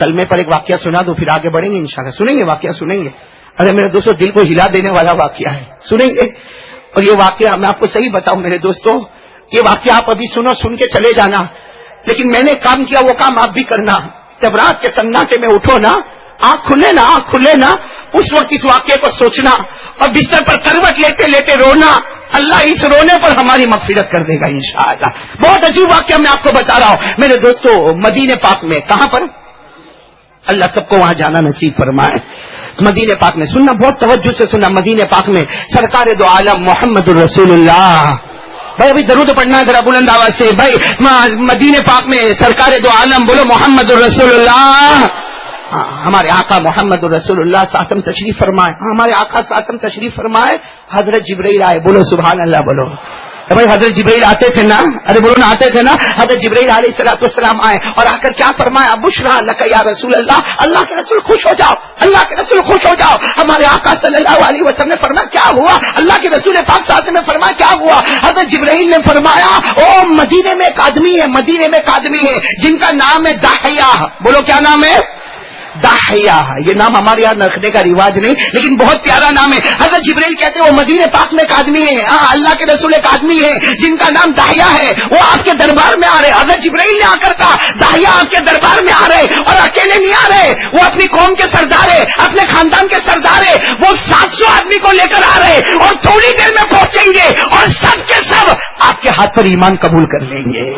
کلمے پر ایک واقعہ سنا دو، پھر آگے بڑھیں گے انشاءاللہ. سنیں گے واقعہ؟ سنیں گے. ارے میرے دوستوں، دل کو ہلا دینے والا واقعہ ہے، سنیں گے. اور یہ واقعہ میں آپ کو صحیح بتاؤں میرے دوستوں، یہ واقعہ آپ ابھی سنو، سن کے چلے جانا، لیکن میں نے کام کیا وہ کام آپ بھی کرنا. جب رات کے سناٹے میں اٹھو نا، آنکھ کھلے نا، اس وقت اس واقعے کو سوچنا اور بستر پر کروٹ لیتے لیتے رونا. اللہ اس رونے پر ہماری مغفرت کر دے گا انشاءاللہ. بہت عجیب واقعہ میں آپ کو بتا رہا ہوں میرے دوستوں. مدینے پاک میں، کہاں پر؟ اللہ سب کو وہاں جانا نصیب فرمائے. مدینے پاک میں سننا، بہت توجہ سے سننا. مدینے پاک میں سرکار دو عالم محمد الرسول اللہ، بھائی ابھی درود پڑھنا ہے ذرا بلند آواز سے. بھائی مدینے پاک میں سرکار دو عالم بولو محمد الرسول اللہ. ہمارے آقا محمد الرسول اللہ ساتم تشریف فرمائے. ہمارے آقا ساتم تشریف فرمائے. حضرت جبرائیل آئے، بولو سبحان اللہ بولو. بھائی حضرت جبرائیل آتے تھے نا، ارے بولو نا، آتے تھے نا. حضرت جبرائیل علیہ الصلوۃ والسلام آئے اور آ کر کیا فرمایا؟ بشرا لک یا رسول اللہ، اللہ کے رسول خوش ہو جاؤ، اللہ کے رسول خوش ہو جاؤ. ہمارے آقا صلی اللہ علیہ وسلم نے فرمایا کیا ہوا؟ اللہ کے رسول پاک صلی اللہ علیہ وسلم نے فرمایا کیا ہوا؟ حضرت جبرائیل نے فرمایا او مدینے میں ایک آدمی ہے، مدینے میں ایک آدمی ہے جن کا نام ہے داحیہ. بولو کیا نام ہے؟ داحیہ. یہ نام ہمارے یہاں رکھنے کا رواج نہیں، لیکن بہت پیارا نام ہے. حضرت جبرائیل کہتے ہیں وہ مدینے پاک میں ایک آدمی ہے، اللہ کے رسول ایک آدمی ہے جن کا نام داحیہ ہے، وہ آپ کے دربار میں آ رہے. حضرت جبرائیل نے آ کر کہا داحیہ آپ کے دربار میں آ رہے، اور اکیلے نہیں آ رہے، وہ اپنی قوم کے سردار ہے، اپنے خاندان کے سردار ہے. وہ 700 آدمی کو لے کر آ رہے اور تھوڑی دیر میں پہنچیں گے اور سب کے سب آپ کے ہاتھ پر ایمان قبول کر لیں گے.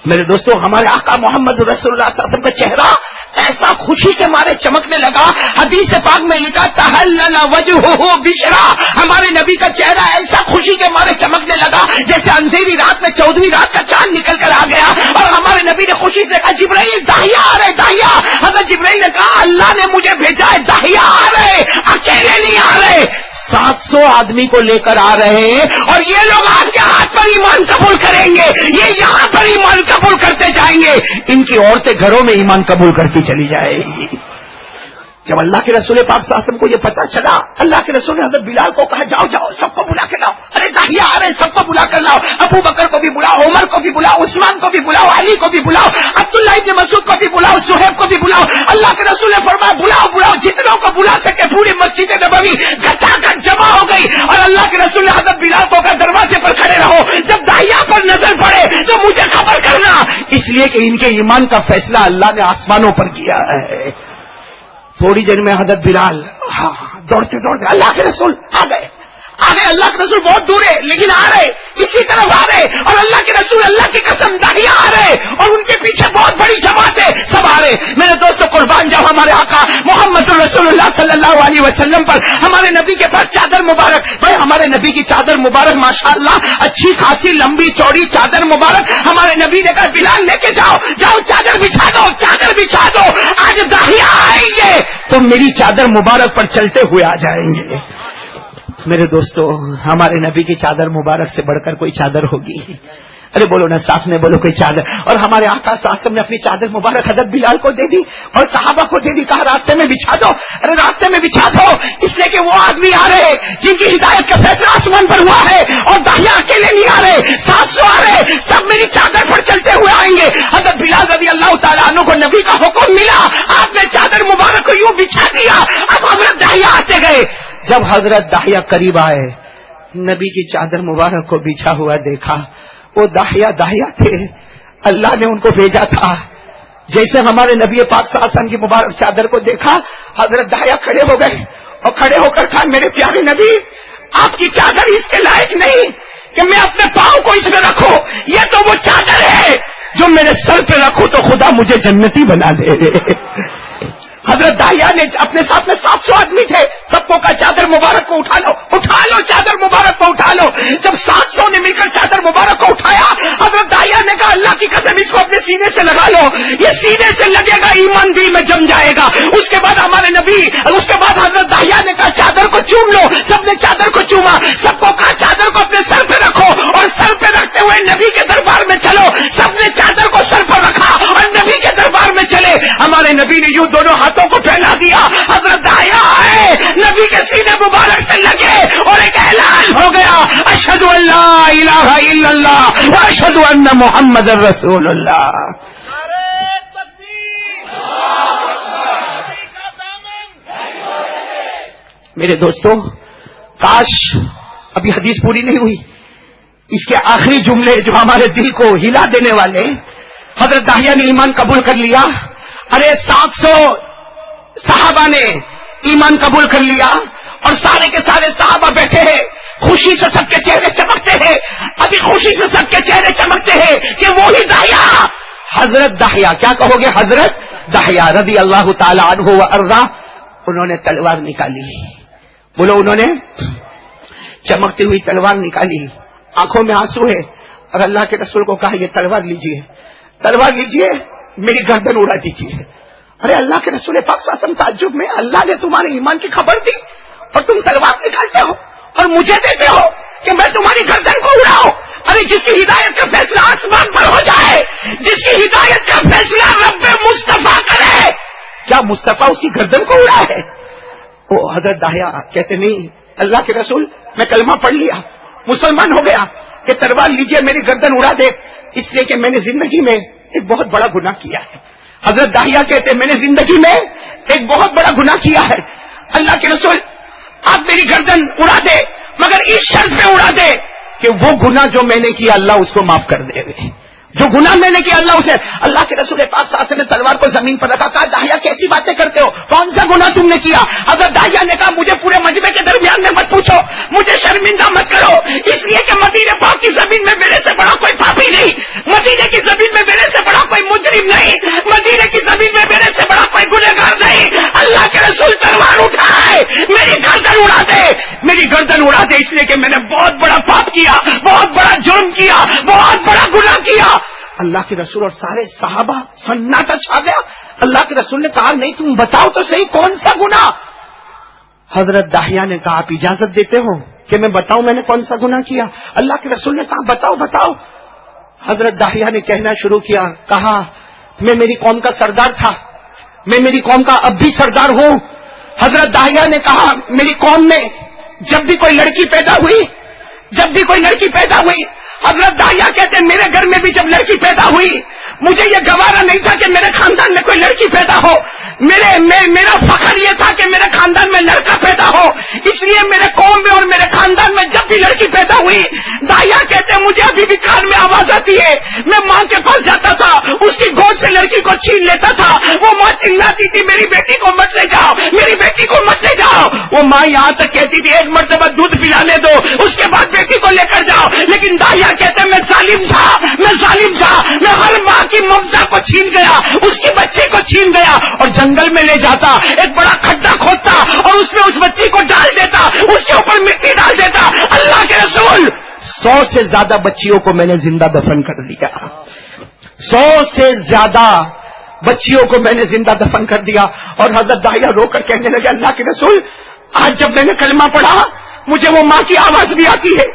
میرے دوستوں، ہمارے آقا محمد رسول اللہ صلی اللہ علیہ وسلم کا چہرہ ایسا خوشی کے مارے چمکنے لگا. حدیث پاک میں لکھا تحلل وجہہ بشرا، ہمارے نبی کا چہرہ ایسا خوشی کے مارے چمکنے لگا جیسے اندھیری رات میں 14ویں رات کا چاند نکل کر آ گیا. اور ہمارے نبی نے خوشی سے کہا جبرائیل داحیہ آ رہے، داحیہ. حضرت جبرائیل نے کہا اللہ نے مجھے بھیجا ہے، داحیہ آ رہے، اکیلے نہیں آ رہے، 700 آدمی کو لے کر آ رہے ہیں. اور یہ لوگ آپ کے ہاتھ پر ایمان قبول کریں گے، یہ یہاں پر ایمان قبول کرتے جائیں گے، ان کی عورتیں گھروں میں ایمان قبول کرتی چلی جائے گی. جب اللہ کے رسول پاک صلی اللہ علیہ وسلم کو یہ پتا چلا، اللہ کے رسول نے حضرت بلال کو کہا جاؤ جاؤ سب کو بلا کے لاؤ، ارے داحیہ آ رہے سب کو بلا کر لاؤ، ابو بکر کو بھی بلاؤ، عمر کو بھی بلاؤ، عثمان کو بھی بلاؤ، علی کو بھی بلاؤ، عبداللہ ابن مسعود کو بھی بلاؤ، صہیب کو بھی بلاؤ. اللہ کے رسول نے فرمایا بلاؤ بلاؤ، جتنوں کو بلا سکے. پوری مسجد نبوی گھٹا گھٹ جمع ہو گئی اور اللہ کے رسول نے حضرت بلال کو کہا دروازے پر کھڑے رہو، جب داحیہ پر نظر پڑے تو مجھے خبر کرنا، اس لیے کہ ان کے ایمان کا فیصلہ اللہ نے آسمانوں پر کیا ہے. تھوڑی دیر میں حضرت بلال دوڑتے دوڑتے اللہ کے رسول آ گئے. اللہ کے رسول بہت دور ہے لیکن آ رہے، اسی طرف آ رہے. اور اللہ کے رسول اللہ کی قسم داحیہ آ رہے اور ان کے پیچھے بہت بڑی جماعت ہے، سب آ رہے. میرے دوستوں قربان جاؤ ہمارے آقا محمد رسول اللہ صلی اللہ علیہ وسلم پر، ہمارے نبی کے پاس چادر مبارک. بھائی ہمارے نبی کی چادر مبارک ماشاءاللہ اچھی خاصی لمبی چوڑی چادر مبارک. ہمارے نبی نے کہا بلال لے کے جاؤ جاؤ چادر بچھا دو، چادر بچھا دو، آج داحیہ آئیں گے تو میری چادر مبارک پر چلتے ہوئے آ جائیں گے. میرے دوستو ہمارے نبی کی چادر مبارک سے بڑھ کر کوئی چادر ہوگی؟ ارے بولو نا ساتھ میں بولو کوئی چادر. اور ہمارے آقا صلی اللہ علیہ وسلم نے اپنی چادر مبارک حضرت بلال کو دے دی اور صحابہ کو دے دی، کہا راستے میں بچھا دو. ارے راستے میں بچھا دو اس لیے کہ وہ آدمی آ رہے جن کی ہدایت کا فیصلہ آسمان پر ہوا ہے، اور داحیہ اکیلے نہیں آ رہے، 700 آ رہے، سب میری چادر پر چلتے ہوئے آئیں گے. حضرت بلال رضی اللہ تعالیٰ عنہ کو نبی کا حکم ملا، آپ نے چادر مبارک کو یوں بچھا دیا. اب حضرت داحیہ آتے گئے. جب حضرت داحیہ قریب آئے، نبی کی چادر مبارک کو بچھا ہوا دیکھا. وہ داحیہ تھے، اللہ نے ان کو بھیجا تھا. جیسے ہمارے نبی پاک صلی اللہ علیہ وسلم کی مبارک چادر کو دیکھا، حضرت داحیہ کھڑے ہو گئے اور کھڑے ہو کر کہا میرے پیارے نبی آپ کی چادر اس کے لائق نہیں کہ میں اپنے پاؤں کو اس میں رکھوں، یہ تو وہ چادر ہے جو میرے سر پہ رکھوں تو خدا مجھے جنتی بنا دے. حضرت داحیہ نے اپنے ساتھ میں 700 آدمی تھے، سب کو کہا چادر مبارک کو اٹھا لو چادر مبارک کو اٹھا لو. جب 700 نے مل کر چادر مبارک کو اٹھایا، حضرت داحیہ نے کہا اللہ کی قسم اس کو اپنے سینے سے لگا لو، یہ سینے سے لگے گا ایمان دل میں جم جائے گا. اس کے بعد حضرت داحیہ نے کہا چادر کو چوم لو. سب نے چادر کو چوما، سب کو کہا چادر کو اپنے سر پہ رکھو اور سر پہ رکھتے ہوئے نبی کے دربار میں چلو. سب نے چادر کو سر پر رکھا اور نبی کے دربار میں چلے. ہمارے نبی نے یوں دونوں ہاتھوں کو پھیلا دیا، حضرت داحیہ آئے، نبی کے سینے مبارک سے لگے اور ایک اعلان ہو گیا اشہد ان لا الہ الا اللہ واشہد ان محمد رسول اللہ. میرے دوستوں کاش ابھی حدیث پوری نہیں ہوئی، اس کے آخری جملے جو ہمارے دل کو ہلا دینے والے، حضرت داہیہ نے ایمان قبول کر لیا. ارے 700 صحابہ نے ایمان قبول کر لیا اور سارے کے سارے صحابہ بیٹھے ہیں، خوشی سے سب کے چہرے چمکتے ہیں. ابھی خوشی سے سب کے چہرے چمکتے ہیں کہ وہی داہیہ، حضرت داہیہ، کیا کہو گے؟ حضرت داہیہ رضی اللہ تعالی عنہ وارضاہ، انہوں نے تلوار نکالی. بولو، انہوں نے چمکتی ہوئی تلوار نکالی، آنکھوں میں آنسو ہے، اور اللہ کے رسول کو کہا یہ تلوار لیجئے، تلوار لیجئے، میری گردن اڑا دیجئے. ارے اللہ کے رسول پاک صلی اللہ علیہ وسلم تعجب میں، اللہ نے تمہارے ایمان کی خبر دی اور تم تلوار نکالتے ہو اور مجھے دیتے ہو کہ میں تمہاری گردن کو اڑاؤں. ارے جس کی ہدایت کا فیصلہ آسمان پر ہو جائے، جس کی ہدایت کا فیصلہ رب مصطفیٰ کرے، کیا مصطفیٰ اس کی گردن کو اڑا ہے؟ وہ حضرت داہیہ کہتے نہیں اللہ کے رسول، میں کلمہ پڑھ لیا، مسلمان ہو گیا، کہ تلوار لیجئے میری گردن اڑا دے، اس لیے کہ میں نے زندگی میں ایک بہت بڑا گناہ کیا ہے. حضرت داہیہ کہتے میں نے زندگی میں ایک بہت بڑا گناہ کیا ہے، اللہ کے رسول آپ میری گردن اڑا دے، مگر اس شرط پہ اڑا دے کہ وہ گناہ جو میں نے کیا اللہ اس کو معاف کر دے. جو گناہ میں نے کیا اللہ اسے. اللہ کے رسول پاک صلی اللہ علیہ وسلم نے تلوار کو زمین پر رکھا، کہا داہیہ کیسی باتیں کرتے ہو، کون سا گناہ تم نے کیا؟ حضرت داہیہ نے کہا مجھے پورے مجمع کے درمیان میں مت پوچھو، مجھے شرمندہ مت کرو، اس لیے کہ مدینے پاک کی زمین میں میرے سے بڑا کوئی پاپی نہیں، مدینے کی زمین میں میرے سے بڑا کوئی مجرم نہیں، مدینے کی زمین میں میرے سے بڑا کوئی گنہگار نہیں. اللہ کے رسول تلوار اٹھائے، میری گردن اڑا دے، میری گردن اڑا دے، اس لیے کہ میں نے بہت بڑا پاپ کیا، بہت بڑا جرم کیا، بہت بڑا گناہ کیا. اللہ کے رسول اور سارے صحابہ سناٹا چھا گیا. اللہ کے رسول نے کہا نہیں تم بتاؤ تو صحیح کون سا گناہ. حضرت داہیہ نے کہا آپ اجازت دیتے ہو کہ میں بتاؤں میں نے کون سا گناہ کیا؟ اللہ کے رسول نے کہا بتاؤ بتاؤ. حضرت داہیہ نے کہنا شروع کیا، کہا میں میری قوم کا سردار تھا، میں میری قوم کا اب بھی سردار ہوں. حضرت داہیہ نے کہا میری قوم میں جب بھی کوئی لڑکی پیدا ہوئی، جب بھی کوئی لڑکی پیدا ہوئی، حضرت داہیہ کہتے ہیں میرے گھر میں بھی جب لڑکی پیدا ہوئی مجھے یہ گوارا نہیں تھا کہ میرے خاندان میں کوئی لڑکی پیدا ہو، میرا فخر یہ تھا کہ میرے خاندان میں لڑکا پیدا ہو، اس لیے میرے قوم میں اور میرے خاندان میں جب بھی لڑکی پیدا ہوئی، داہیہ کہتے ہیں مجھے ابھی بھی کان میں آواز آتی ہے، میں ماں کے پاس جاتا تھا، اس کی گود سے لڑکی کو چھین لیتا تھا، وہ ماں چلاتی تھی میری بیٹی کو مت لے جاؤ، میری بیٹی کو مت لے جاؤ. وہ ماں یہاں تک کہتی تھی ایک مرتبہ دودھ پلانے دو، اس کے بعد بیٹی کو لے کر جاؤ. لیکن داہیہ کہتے ہیں میں ظالم تھا، میں ہر ماں کی ممتا کو چھین گیا، اس کی بچے کو چھین گیا اور جنگل میں لے جاتا، ایک بڑا کھڈا کھودتا اور اس میں اس بچی کو ڈال دیتا، اس کے اوپر مٹی ڈال دیتا. اللہ کے رسول 100 سے زیادہ بچیوں کو میں نے زندہ دفن کر دیا، 100 سے زیادہ بچیوں کو میں نے زندہ دفن کر دیا. اور حضرت داہیہ رو کر کہنے لگے اللہ کے رسول آج جب میں نے کلمہ پڑھا مجھے وہ ماں کی آواز بھی آتی ہے،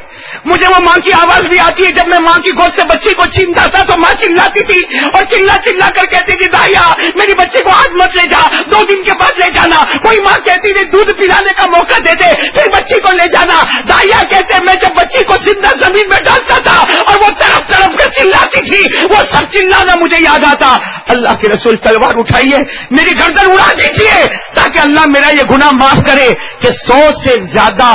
مجھے وہ ماں کی آواز بھی آتی ہے. جب میں ماں کی گود سے بچی کو چھینتا تھا تو ماں چلاتی تھی اور چلا کر کہتی تھی داہیہ میری بچی کو آج مت لے جا، 2 دن کے بعد لے جانا. کوئی ماں کہتی تھی دودھ پلانے کا موقع دے دے پھر بچی کو لے جانا. داہیہ کہتے میں جب بچی کو زندہ زمین میں ڈالتا تھا اور وہ طرف کر چلاتی تھی وہ سب چلانا مجھے یاد آتا. اللہ کے رسول تلوار اٹھائیے، میری گردن اڑا دیجیے تاکہ اللہ میرا یہ گناہ معاف کرے کہ 100 سے زیادہ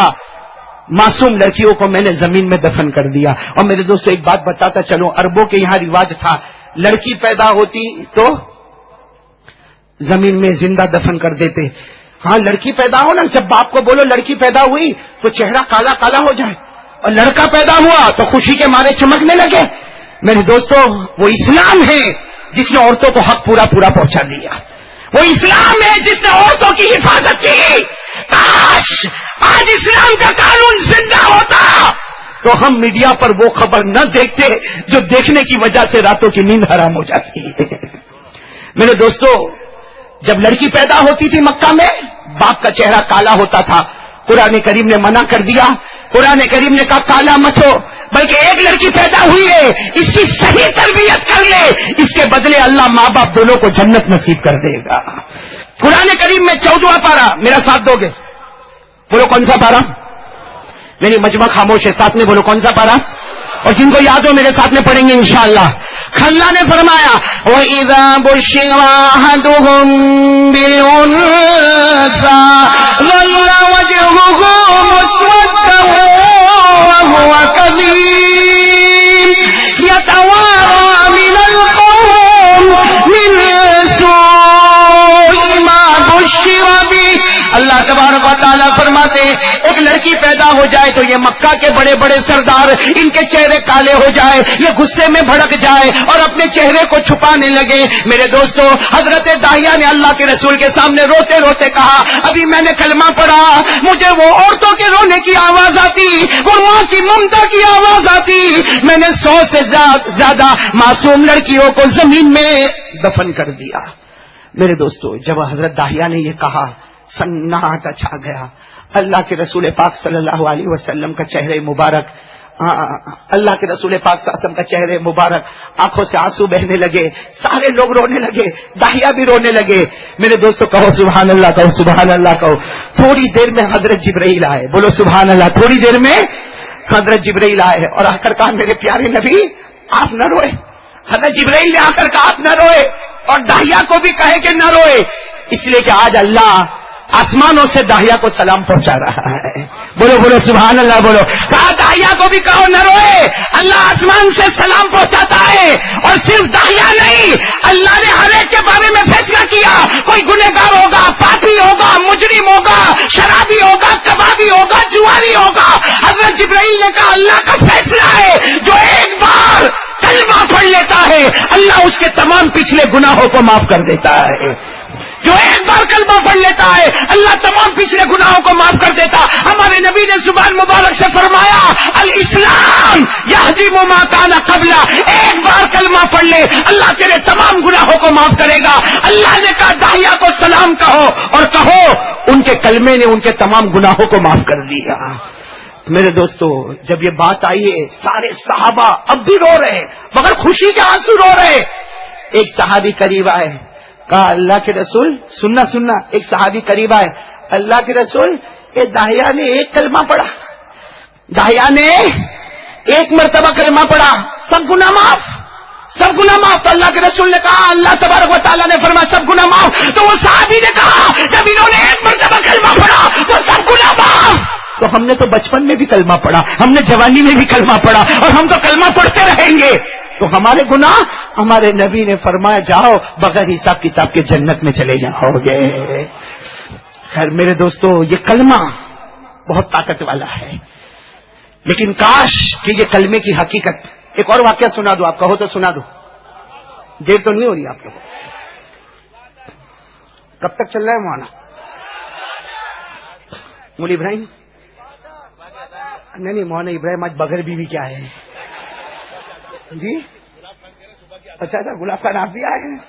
معصوم لڑکیوں کو میں نے زمین میں دفن کر دیا. اور میرے دوستو ایک بات بتاتا چلو، عربوں کے یہاں رواج تھا لڑکی پیدا ہوتی تو زمین میں زندہ دفن کر دیتے. ہاں لڑکی پیدا ہو نا، جب باپ کو بولو لڑکی پیدا ہوئی تو چہرہ کالا کالا ہو جائے، اور لڑکا پیدا ہوا تو خوشی کے مارے چمکنے لگے. میرے دوستو وہ اسلام ہے جس نے عورتوں کو حق پورا پہنچا دیا، وہ اسلام ہے جس نے عورتوں کی حفاظت کی. کاش آج اسلام کا قانون زندہ ہوتا تو ہم میڈیا پر وہ خبر نہ دیکھتے جو دیکھنے کی وجہ سے راتوں کی نیند حرام ہو جاتی ہے. میرے دوستو جب لڑکی پیدا ہوتی تھی مکہ میں باپ کا چہرہ کالا ہوتا تھا. قرآن کریم نے منع کر دیا، قرآن کریم نے کہا کالا مت ہو، بلکہ ایک لڑکی پیدا ہوئی ہے اس کی صحیح تربیت کر لے، اس کے بدلے اللہ ماں باپ دونوں کو جنت نصیب کر دے گا. قرآن کریم میں 14واں پارہ، میرا ساتھ دو گے؟ بولو کون سا پارہ؟ میری مجمع خاموش ہے، ساتھ میں بولو کون سا پارہ؟ اور جن کو یاد ہو میرے ساتھ میں پڑھیں گے انشاءاللہ. اللہ نے فرمایا وَإِذَا بُشِّرَ أَحَدُهُم بِالْأُنثَىٰ ظَلَّ وَجْهُهُ مسودا وهو كظيم يتوارى من القوم من سوء ما بشر به. اللہ تبارک و تعالیٰ فرماتے ہیں ایک لڑکی پیدا ہو جائے تو یہ مکہ کے بڑے بڑے سردار ان کے چہرے کالے ہو جائے، یہ غصے میں بھڑک جائے اور اپنے چہرے کو چھپانے لگے. میرے دوستو، حضرت داہیہ نے اللہ کے رسول کے سامنے روتے روتے کہا ابھی میں نے کلمہ پڑھا، مجھے وہ عورتوں کے رونے کی آواز آتی، وہ ماں کی ممتا کی آواز آتی، میں نے 100 سے زیادہ معصوم لڑکیوں کو زمین میں دفن کر دیا. میرے دوستو، جب حضرت داہیہ نے یہ کہا سناٹا چھا گیا. اللہ کے رسول پاک صلی اللہ علیہ وسلم کا چہرے مبارک، اللہ کے رسول پاک صلی اللہ علیہ وسلم کا چہرے مبارک، آنکھوں سے آنسو بہنے لگے، سارے لوگ رونے لگے، داہیہ بھی رونے لگے. میرے دوستو کہو سبحان اللہ، کہو سبحان اللہ کہو. تھوڑی دیر میں حضرت جبرائیل آئے، بولو سبحان اللہ. تھوڑی دیر میں حضرت جبرائیل آئے اور آ کر کہا میرے پیارے نبی آپ نہ روئے. حضرت جبرائیل نے آ کر کہا آپ نہ روئے اور داہیہ کو بھی کہے کہ نہ روئے، اس لیے کہ آج اللہ آسمانوں سے داہیہ کو سلام پہنچا رہا ہے. بولو بولو سبحان اللہ بولو. کہا داہیہ کو بھی کہو نہ روئے، اللہ آسمان سے سلام پہنچاتا ہے. اور صرف داہیہ نہیں، اللہ نے ہر ایک کے بارے میں فیصلہ کیا. کوئی گنہگار ہوگا، پاپی ہوگا، مجرم ہوگا، شرابی ہوگا، کبابی ہوگا، جواری ہوگا. حضرت جبرائیل نے کہا اللہ کا فیصلہ ہے جو ایک بار کلمہ پڑھ لیتا ہے اللہ اس کے تمام پچھلے گناہوں کو معاف کر دیتا ہے. جو ایک بار کلمہ پڑھ لیتا ہے اللہ تمام پچھلے گناہوں کو معاف کر دیتا. ہمارے نبی نے زبان مبارک سے فرمایا الاسلام یہدم ما کان قبلہ، ایک بار کلمہ پڑھ لے اللہ تیرے تمام گناہوں کو معاف کرے گا. اللہ نے کہا داہیہ کو سلام کہو اور کہو ان کے کلمے نے ان کے تمام گناہوں کو معاف کر دیا. میرے دوستو، جب یہ بات آئی ہے سارے صحابہ اب بھی رو رہے مگر خوشی کے آنسو رو رہے. ایک صحابی قریب آئے، کہا اللہ کے رسول سننا. ایک صحابی قریب آئے، اللہ کے رسول یہ داہیہ نے ایک کلمہ پڑھا، داہیہ نے ایک مرتبہ کلمہ پڑھا، سب گناہ معاف، سب گناہ معاف. تو اللہ کے رسول نے کہا اللہ تبارک و تعالیٰ نے فرمایا سب گناہ معاف. تو وہ صحابی نے کہا جب انہوں نے ایک مرتبہ کلمہ پڑھا تو سب گناہ معاف. تو ہم نے تو بچپن میں بھی کلمہ پڑھا، ہم نے جوانی میں بھی کلمہ پڑھا اور ہم تو کلمہ پڑھتے رہیں گے. تو ہمارے گناہ، ہمارے نبی نے فرمایا جاؤ بغیر حساب کتاب کے جنت میں چلے جاؤ گے. خیر میرے دوستو، یہ کلمہ بہت طاقت والا ہے، لیکن کاش کہ یہ کلمے کی حقیقت. ایک اور واقعہ سنا دو، آپ کہو تو سنا دو، دیر تو نہیں ہو رہی آپ لوگوں. کب تک چل رہا ہے مولانا مول ابراہیم؟ نہیں مولانا ابراہیم آج بغیر بیوی کیا ہے جی؟ اچھا گلاب خان آپ بھی آئے ہیں.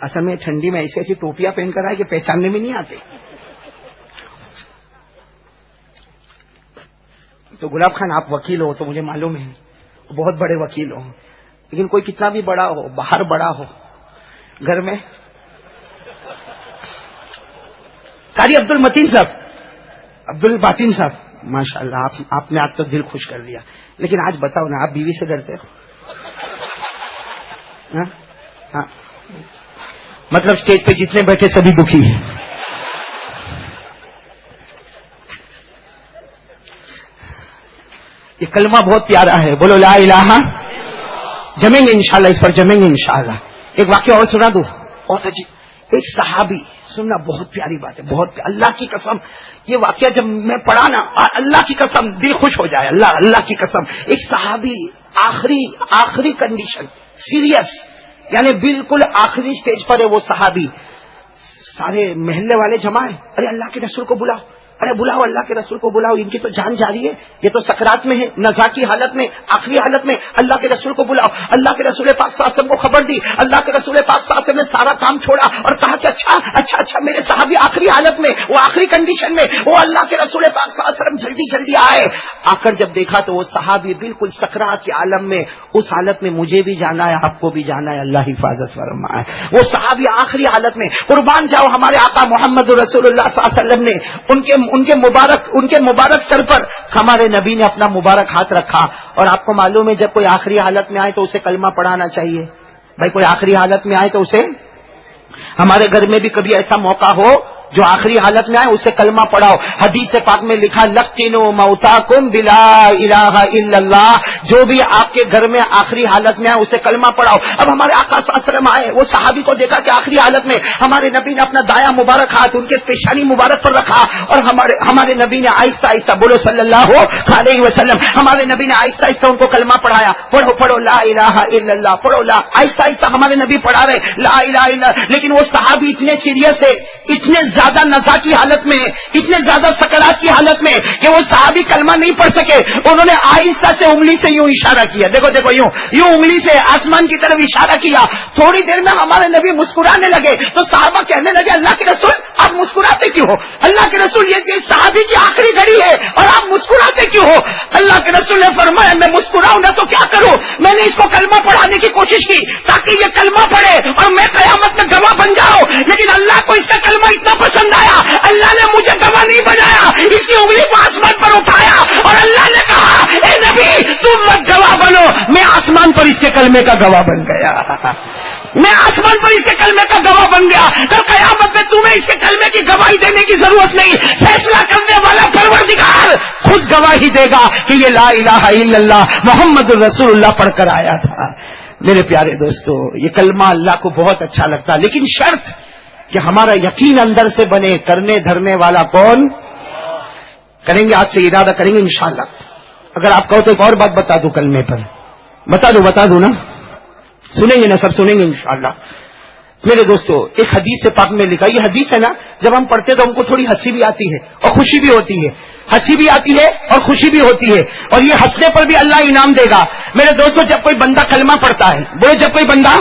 اصل میں ٹھنڈی میں ایسی ایسی ٹوپیاں پہن کر آئے کہ پہچاننے میں نہیں آتے. تو گلاب خان آپ وکیل ہو تو مجھے معلوم ہے بہت بڑے وکیل ہو، لیکن کوئی کتنا بھی بڑا ہو، باہر بڑا ہو، گھر میں قاری عبد المتین صاحب، عبد الباطن صاحب، ماشاء اللہ آپ نے آج تو دل خوش کر دیا. لیکن آج بتاؤ نا، آپ بیوی سے ڈرتے ہو؟ ہاں مطلب اسٹیج پہ جتنے بیٹھے سبھی دکھی ہیں. یہ کلمہ بہت پیارا ہے، بولو لا الہ. جمیں گے انشاءاللہ، اس پر جمیں گے انشاءاللہ. ایک واقعہ اور سنا دو، بہت اچھی. ایک صحابی، سننا بہت پیاری بات ہے، بہت اللہ کی قسم یہ واقعہ جب میں پڑھا نا، اللہ کی قسم دل خوش ہو جائے. اللہ کی قسم، ایک صحابی آخری کنڈیشن، سیریس، یعنی بالکل آخری سٹیج پر ہے وہ صحابی. سارے محلے والے جمع ہیں، ارے اللہ کے رسول کو بلاؤ، ارے بلاؤ اللہ کے رسول کو بلاؤ، ان کی تو جان جاری ہے، یہ تو سکرات میں ہے، نزا کی حالت میں، آخری حالت میں، اللہ کے رسول کو بلاؤ. اللہ کے رسول پاک صلی اللہ علیہ وسلم کو خبر دی. اللہ کے رسول پاک صلی اللہ علیہ وسلم نے سارا کام چھوڑا اور کہا کہ اچھا میرے صحابی آخری حالت میں، وہ آخری کنڈیشن میں، وہ اللہ کے رسول پاک صلی اللہ علیہ وسلم جلدی آئے. آ کر جب دیکھا تو وہ صحابی بالکل سکرات کے عالم میں، اس حالت میں مجھے بھی جانا ہے، آپ کو بھی جانا ہے، اللہ حفاظت فرمائے. وہ صحابی آخری حالت میں، قربان جاؤ ہمارے آقا محمد رسول اللہ صلی اللہ علیہ وسلم نے ان کے مبارک سر پر ہمارے نبی نے اپنا مبارک ہاتھ رکھا. اور آپ کو معلوم ہے جب کوئی آخری حالت میں آئے تو اسے کلمہ پڑھانا چاہیے. بھائی کوئی آخری حالت میں آئے تو اسے ہمارے گھر میں بھی کبھی ایسا موقع ہو جو آخری حالت میں آئے اسے کلمہ پڑھاؤ. حدیث پاک میں لکھا لقنوا موتاکم بلا الہ الا اللہ، جو بھی آپ کے گھر میں آخری حالت میں آئے اسے کلمہ پڑھاؤ. اب ہمارے آقا صلی اللہ علیہ وسلم آئے، وہ صحابی کو دیکھا کہ آخری حالت میں ہمارے نبی نے اپنا دایاں مبارک ہاتھ ان کے پیشانی مبارک پر رکھا، اور ہمارے نبی نے آہستہ آہستہ، بولو صلی اللہ علیہ وسلم، ہمارے نبی نے آہستہ آہستہ ان کو کلمہ پڑھایا. پڑھو لا الہ الا اللہ، پڑھو لا. آہستہ آہستہ ہمارے نبی پڑھا رہے لا الہ الا اللہ. لیکن وہ صحابی اتنے سیریس ہے، اتنے زیادہ نزا کی حالت میں، اتنے زیادہ سکرات کی حالت میں کہ وہ صحابی کلمہ نہیں پڑھ سکے. انہوں نے آہستہ سے انگلی سے یوں اشارہ کیا، دیکھو یوں انگلی سے آسمان کی طرف اشارہ کیا. تھوڑی دیر میں ہمارے نبی مسکرانے لگے تو صحابہ کہنے لگے اللہ کے رسول آپ مسکراتے کیوں ہو؟ اللہ کے رسول یہ صحابی کی آخری گھڑی ہے اور آپ مسکراتے کیوں ہو؟ اللہ کے رسول نے فرمایا میں مسکراؤں نہ تو کیا کروں، میں نے اس کو کلمہ پڑھانے کی کوشش کی تاکہ یہ کلمہ پڑھے اور میں قیامت میں گواہ بن جاؤں، لیکن اللہ کو اس کا کلمہ اتنا پسند آیا، اللہ نے مجھے گواہ نہیں بنایا، اس کی انگلی کو آسمان پر اٹھایا اور اللہ نے کہا اے نبی تم مت گواہ بنو، میں آسمان پر اس کے کلمے کا گواہ بن گیا، میں آسمان پر اس کے کلمے کا گواہ بن گیا. کل قیامت میں تمہیں اس کے کلمے کی گواہی دینے کی ضرورت نہیں، فیصلہ کرنے والا پروردگار خود گواہی دے گا کہ یہ لا الہ الا اللہ محمد الرسول اللہ پڑھ کر آیا تھا. میرے پیارے دوستو، یہ کلمہ اللہ کو بہت اچھا لگتا ہے، لیکن شرط کہ ہمارا یقین اندر سے بنے. کرنے دھرنے والا کون؟ کریں گے، آج سے ارادہ کریں گے انشاءاللہ. اگر آپ کہو تو ایک اور بات بتا دوں کلمے پر، بتا دوں نا، سنیں گے نا، سب سنیں گے انشاءاللہ. میرے دوستو ایک حدیث سے پاک میں لکھا، یہ حدیث ہے نا جب ہم پڑھتے تو ہم کو تھوڑی ہنسی بھی آتی ہے اور خوشی بھی ہوتی ہے، ہنسی بھی آتی ہے اور خوشی بھی ہوتی ہے، اور یہ ہنسنے پر بھی اللہ انعام دے گا. میرے دوستو جب کوئی بندہ کلمہ پڑھتا ہے، بولو جب کوئی بندہ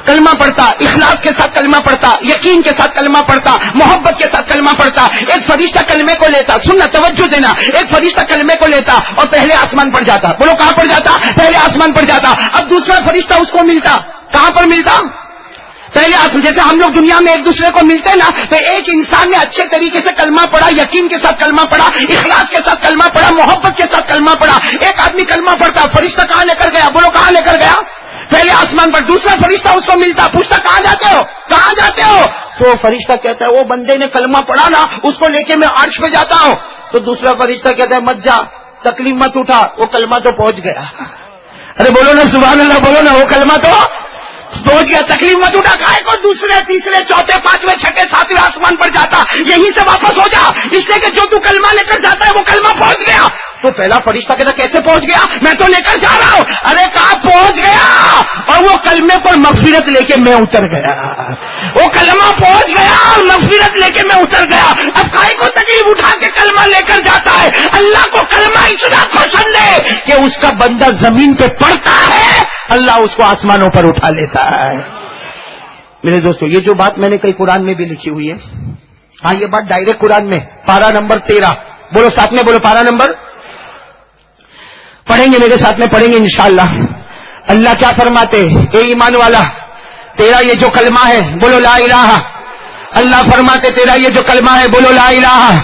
کلمہ پڑھتا، اخلاص کے ساتھ کلمہ پڑھتا، یقین کے ساتھ کلمہ پڑھتا، محبت کے ساتھ کلمہ پڑھتا، ایک فرشتہ کلمے کو لیتا، سننا توجہ دینا، ایک فرشتہ کلمے کو لیتا اور پہلے آسمان پر جاتا. بولو کہاں پر جاتا؟ پہلے آسمان پر جاتا. اب دوسرا فرشتہ اس کو ملتا، کہاں پر ملتا؟ پہلے آسمان. جیسے ہم لوگ دنیا میں ایک دوسرے کو ملتے نا، تو ایک انسان نے اچھے طریقے سے کلمہ پڑھا، یقین کے ساتھ کلمہ پڑھا، اخلاص کے ساتھ کلمہ پڑھا، محبت کے ساتھ کلمہ پڑھا. ایک آدمی کلمہ پڑھتا، فرشتہ کہاں لے کر گیا؟ بولو کہاں لے کر گیا؟ پہلے آسمان پر. دوسرا فرشتہ اس کو ملتا، پوچھتا کہاں جاتے ہو، کہاں جاتے ہو؟ تو فرشتہ کہتا ہے وہ بندے نے کلمہ پڑھا نا اس کو لے کے میں عرش پہ جاتا ہوں. تو دوسرا فرشتہ کہتا ہے مت جا، تکلیف مت اٹھا، وہ کلمہ تو پہنچ گیا. ارے بولو نا سبحان اللہ، بولو نا، وہ کلمہ تو پہنچ گیا، تکلیف مت اٹھا. کائے کو دوسرے تیسرے چوتھے پانچویں چھٹے ساتویں آسمان پر جاتا، یہیں سے واپس ہو جا، اس لیے کہ جو تو کلمہ لے کر جاتا ہے وہ کلمہ پہنچ گیا. تو پہلا فرشتہ کہتا کیسے پہنچ گیا؟ میں تو لے کر جا رہا ہوں. ارے کہاں پہنچ گیا؟ اور وہ کلمے پر مغفرت لے کے میں اتر گیا، وہ کلمہ پہنچ گیا اور مغفرت لے کے میں اتر گیا. اب کائے کو تکلیف اٹھا کے کلمہ لے کر جاتا ہے؟ اللہ کو کلمہ اتنا پسند ہے کہ اس کا بندہ زمین پہ پڑتا ہے، اللہ اس کو آسمانوں پر اٹھا لیتا ہے. میرے دوستو یہ جو بات میں نے کئی قرآن میں بھی لکھی ہوئی ہے، ہاں یہ بات ڈائریکٹ قرآن میں پارہ نمبر 13، بولو ساتھ میں، بولو پارہ نمبر، پڑھیں گے میرے ساتھ میں، پڑھیں گے انشاءاللہ. اللہ کیا فرماتے؟ اے ایمان والا تیرا یہ جو کلمہ ہے بولو لا الہ. اللہ فرماتے تیرا یہ جو کلمہ ہے بولو لا الہ.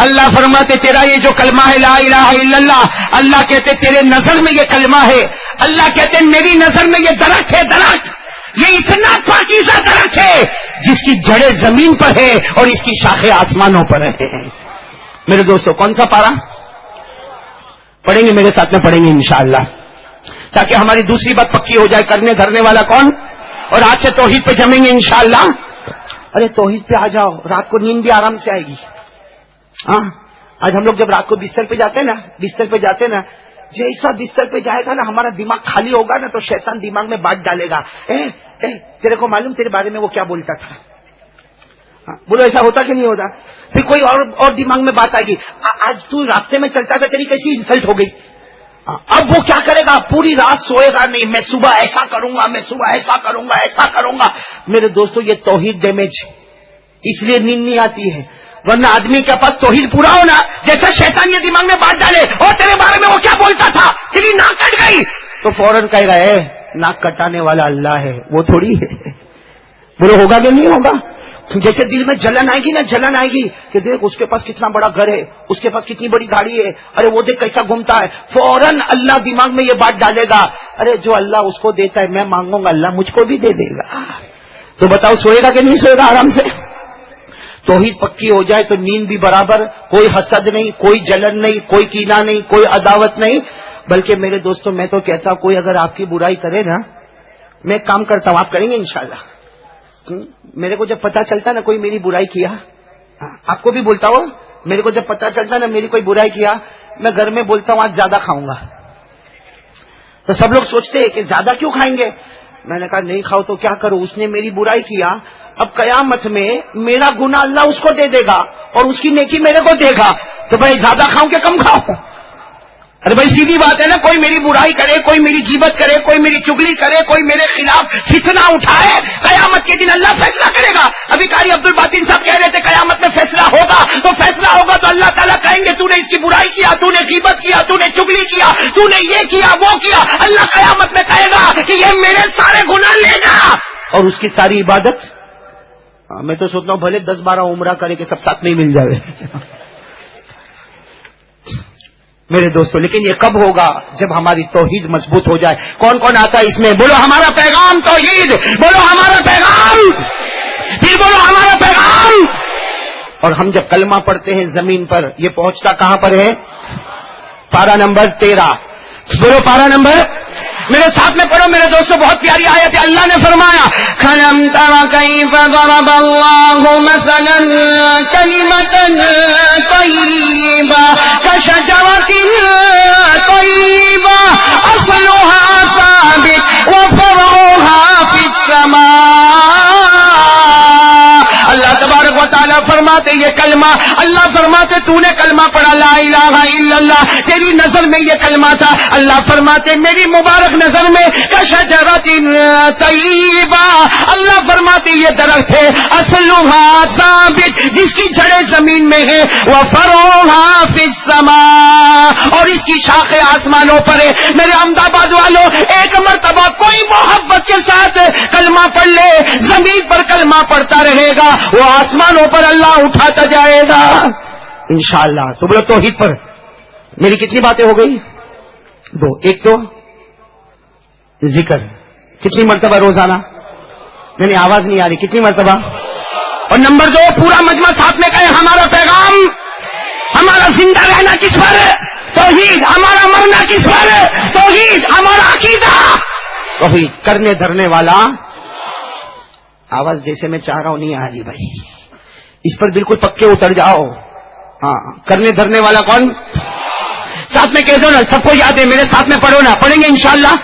اللہ فرماتے تیرا یہ جو کلمہ ہے لا الہ الا اللہ. اللہ کہتے تیرے نظر میں یہ کلمہ ہے. اللہ کہتے میری نظر میں یہ درخت ہے، درخت یہ اتنا پاکیزہ درخت ہے جس کی جڑیں زمین پر ہے اور اس کی شاخیں آسمانوں پر ہے. میرے دوستو کون سا پارا پڑھیں گے میرے ساتھ میں، پڑھیں گے انشاءاللہ تاکہ ہماری دوسری بات پکی ہو جائے. کرنے دھرنے والا کون؟ اور آج سے توحید پہ جمیں گے انشاءاللہ. ارے توحید پہ آ جاؤ، رات کو نیند بھی آرام سے آئے گی. ہاں آج ہم لوگ جب رات کو بستر پہ جاتے نا، جیسا بستر پہ جائے گا نا ہمارا دماغ خالی ہوگا نا تو شیطان دماغ میں بانٹ ڈالے گا. تیرے کو معلوم تیرے بارے میں وہ کیا بولتا تھا؟ بولو ایسا ہوتا کہ نہیں ہوتا؟ پھر کوئی اور دماغ میں بات آئے گی، آج تو راستے میں چلتا تھا تیری کیسی انسلٹ ہو گئی. اب وہ کیا کرے گا؟ پوری رات سوئے گا نہیں، میں صبح ایسا کروں گا، میں صبح ایسا کروں گا، ایسا کروں گا. میرے دوستو یہ توحید ڈیمیج، اس لیے نیند نہیں آتی ہے. ورنہ آدمی کے پاس توحید پورا ہونا، جیسا شیطان یہ دماغ میں بات ڈالے اور تیرے بارے میں وہ کیا بولتا تھا، تیری ناک کٹ گئی تو فوراً کہے گا ناک کٹانے والا اللہ ہے، وہ تھوڑی ہے. بولو ہوگا کہ نہیں ہوگا؟ جیسے دل میں جلن آئے گی نا، جلن آئے گی کہ دیکھ اس کے پاس کتنا بڑا گھر ہے، اس کے پاس کتنی بڑی گاڑی ہے، ارے وہ دیکھ کیسا گھومتا ہے، فوراً اللہ دماغ میں یہ بات ڈالے گا، ارے جو اللہ اس کو دیتا ہے میں مانگوں گا اللہ مجھ کو بھی دے دے گا. تو بتاؤ سوئے گا کہ نہیں سوئے گا آرام سے؟ توحید پکی ہو جائے تو نیند بھی برابر، کوئی حسد نہیں، کوئی جلن نہیں، کوئی کینہ نہیں، کوئی عداوت نہیں. بلکہ میرے دوستوں میں تو کہتا ہوں کوئی اگر آپ کی برائی کرے نا، میں ایک کام کرتا ہوں، آپ کریں گے انشاءاللہ. میرے کو جب پتا چلتا نا کوئی میری برائی کیا، آپ کو بھی بولتا ہوں، میرے کو جب پتا چلتا نا میری کوئی برائی کیا، میں گھر میں بولتا ہوں آج زیادہ کھاؤں گا. تو سب لوگ سوچتے ہیں کہ زیادہ کیوں کھائیں گے؟ میں نے کہا نہیں کھاؤ تو کیا کرو، اس نے میری برائی کیا، اب قیامت میں میرا گناہ اللہ اس کو دے دے گا اور اس کی نیکی میرے کو دے گا. تو بھائی زیادہ کھاؤں کہ کم کھاؤں؟ ارے بھائی سیدھی بات ہے نا، کوئی میری برائی کرے، کوئی میری غیبت کرے، کوئی میری چگلی کرے، کوئی میرے خلاف فتنہ اٹھائے، قیامت کے دن اللہ فیصلہ کرے گا. ابھی قاری عبد الباطن صاحب کہہ رہے تھے قیامت میں فیصلہ ہوگا، تو فیصلہ ہوگا تو اللہ تعالیٰ کہیں گے تو نے اس کی برائی کیا، تو نے غیبت کیا، تو نے چگلی کیا، تو نے یہ کیا وہ کیا. اللہ قیامت میں کہے گا کہ یہ میرے سارے گناہ لے جا، اور اس کی ساری عبادت. میں تو سوچتا ہوں بھلے 10-12 عمرہ کرے کہ سب ساتھ میں ہی مل جائے میرے دوستوں. لیکن یہ کب ہوگا؟ جب ہماری توحید مضبوط ہو جائے. کون کون آتا ہے اس میں؟ بولو ہمارا پیغام توحید، بولو ہمارا پیغام، پھر بولو ہمارا پیغام. اور ہم جب کلمہ پڑھتے ہیں زمین پر، یہ پہنچتا کہاں پر ہے؟ پارہ نمبر 13. بولو پارہ نمبر، میرے ساتھ میں پڑھو میرے دوستوں. بہت پیاری آیت ہے. اللہ نے فرمایا کَلَمْ تَرَ كَيْفَ ضَرَبَ اللَّهُ مَثَلًا كَلِمَةً طَيِّبَةً كَشَجَرَةٍ طَيِّبَةٍ أَصْلُهَا ثَابِتٌ وَفَرْعُهَا فِي السَّمَاءِ. اللہ تبارک و تعالیٰ فرماتے یہ کلمہ، اللہ فرماتے تو نے کلمہ پڑھا لا الہ الا اللہ، تیری نظر میں یہ کلمہ تھا. اللہ فرماتے میری مبارک نظر میں کشجرۃ طیبہ، اللہ فرماتے یہ درخت ہے اصلها ثابت، جس کی جڑیں زمین میں ہے، وفرعها فی السماء، اور اس کی شاخیں آسمانوں پر ہے. میرے احمد آباد والوں، ایک مرتبہ کوئی محبت کے ساتھ کلمہ پڑھ لے، زمین پر کلمہ پڑھتا رہے گا، وہ آسمانوں پر اللہ اٹھاتا جائے گا انشاءاللہ. تو بولو توحید پر میری کتنی باتیں ہو گئی؟ 2. ایک تو ذکر کتنی مرتبہ روزانہ؟ نہیں آواز نہیں آ رہی، کتنی مرتبہ؟ اور نمبر 2 پورا مجمع ساتھ میں کہے ہمارا پیغام، ہمارا زندہ رہنا کس پر؟ توحید. ہمارا مرنا کس پر؟ توحید. ہمارا عقیدہ توحید. کرنے دھرنے والا، آواز جیسے میں چاہ رہا ہوں نہیں آ رہی بھائی، اس پر بالکل پکے اتر جاؤ. ہاں کرنے دھرنے والا کون؟ ساتھ میں کہہ دو نا، سب کو یاد ہے، میرے ساتھ میں پڑھو نا، پڑھیں گے انشاءاللہ.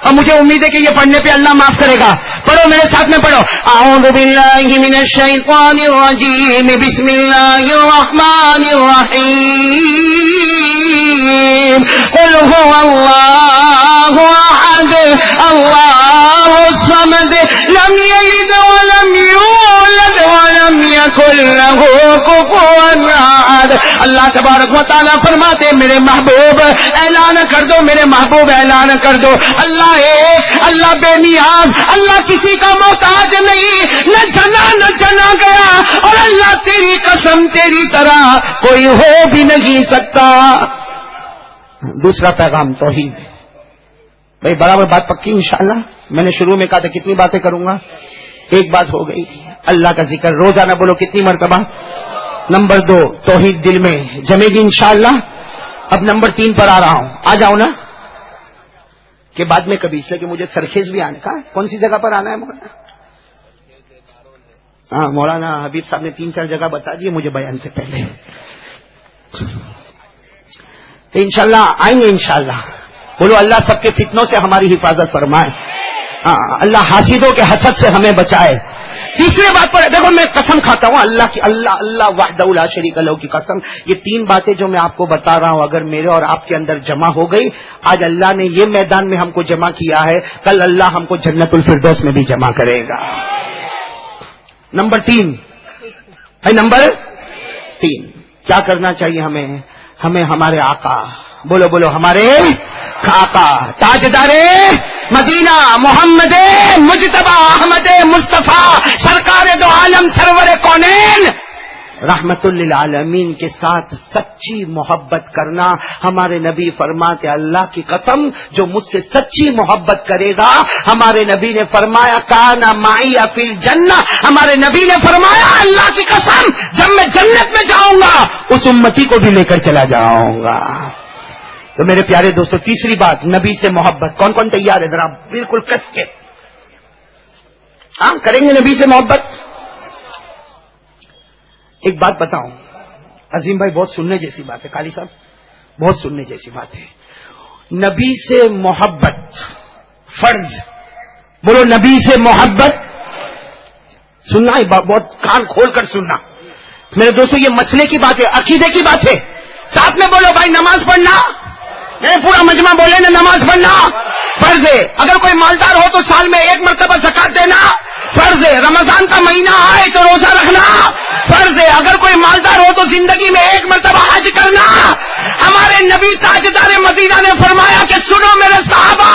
اور مجھے امید ہے کہ یہ پڑھنے پہ اللہ معاف کرے گا. پڑھو میرے ساتھ میں پڑھو. اعوذ باللہ من الشیطان الرجیم، بسم اللہ الرحمن الرحیم. قل هو اللہ احد اللہ الصمد لم یلد ولم یولد ولم یکن له کفوا احد. اللہ تبارک و تعالیٰ فرماتے میرے محبوب اعلان کر دو، میرے محبوب اعلان کر دو، اللہ ایک، اللہ بے نیاز، اللہ کسی کا محتاج نہیں، نہ جنا نہ جنا گیا، اور اللہ تیری قسم تیری طرح کوئی ہو بھی نہیں سکتا. دوسرا پیغام توحید. بھائی برابر بات پکی انشاءاللہ. میں نے شروع میں کہا تھا کتنی باتیں کروں گا، ایک بات ہو گئی، اللہ کا ذکر روزانہ بولو کتنی مرتبہ. نمبر 2 توحید دل میں جمے گی انشاءاللہ. اب نمبر 3 پر آ رہا ہوں، آ جاؤ نا کہ بعد میں کبھی، اس لیے کہ مجھے سرخیز بھی آنے کا. کون سی جگہ پر آنا ہے مولانا؟ ہاں مولانا حبیب صاحب نے 3-4 جگہ بتا دیے مجھے بیان سے پہلے. تو انشاءاللہ آئیں گے انشاءاللہ. بولو اللہ سب کے فتنوں سے ہماری حفاظت فرمائے. ہاں اللہ حاسدوں کے حسد سے ہمیں بچائے. تیسری بات پر دیکھو، میں قسم کھاتا ہوں اللہ کی، اللہ وحدہ لا شریک لہ کی قسم، یہ 3 باتیں جو میں آپ کو بتا رہا ہوں اگر میرے اور آپ کے اندر جمع ہو گئی، آج اللہ نے یہ میدان میں ہم کو جمع کیا ہے، کل اللہ ہم کو جنت الفردوس میں بھی جمع کرے گا. نمبر 3 ہے، نمبر 3 کیا کرنا چاہیے ہمیں ہمارے آقا، بولو بولو ہمارے آقا تاجدار مدینہ محمد مجتبی احمد مصطفیٰ سرکار دو عالم سرور کونین رحمت للعالمین کے ساتھ سچی محبت کرنا. ہمارے نبی فرماتے اللہ کی قسم جو مجھ سے سچی محبت کرے گا, ہمارے نبی نے فرمایا کانا معی فی الجنہ, ہمارے نبی نے فرمایا اللہ کی قسم جب میں جنت میں جاؤں گا اس امتی کو بھی لے کر چلا جاؤں گا. تو میرے پیارے دوستو تیسری بات نبی سے محبت. کون کون تیار ہے ذرا بالکل کس کے ہم کریں گے نبی سے محبت؟ ایک بات بتاؤں عظیم بھائی, بہت سننے جیسی بات ہے, قاری صاحب بہت سننے جیسی بات ہے. نبی سے محبت فرض, بولو نبی سے محبت. سننا ہے بہت کان کھول کر سننا میرے دوستو, یہ مسئلے کی بات ہے, عقیدے کی بات ہے. ساتھ میں بولو بھائی نماز پڑھنا, نہیں پورا مجمع بولے نا نماز پڑھنا فرض ہے. اگر کوئی مالدار ہو تو سال میں 1 مرتبہ زکات دینا فرض ہے. رمضان کا مہینہ آئے تو روزہ رکھنا فرض ہے. اگر کوئی مالدار ہو تو زندگی میں 1 مرتبہ حج کرنا. ہمارے نبی تاجدار مدینہ نے فرمایا کہ سنو میرے صحابہ,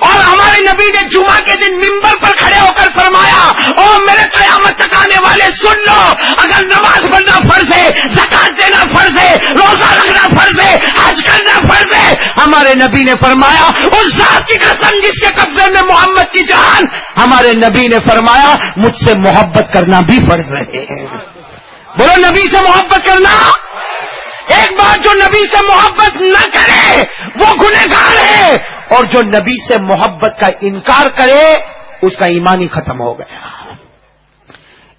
اور ہمارے نبی نے جمعہ کے دن منبر پر کھڑے ہو کر فرمایا او میرے قیامت تک آنے والے سن لو, اگر نماز پڑھنا فرض ہے, زکات دینا فرض ہے, روزہ رکھنا فرض ہے, حج کرنا فرض ہے, ہمارے نبی نے فرمایا اس ذات کی قسم جس کے قبضے میں محمد کی جان, ہمارے نبی نے فرمایا مجھ سے محبت کرنا بھی فرض ہے. بولو نبی سے محبت کرنا. ایک بات جو نبی سے محبت نہ کرے وہ گنہگار ہے, اور جو نبی سے محبت کا انکار کرے اس کا ایمان ہی ختم ہو گیا.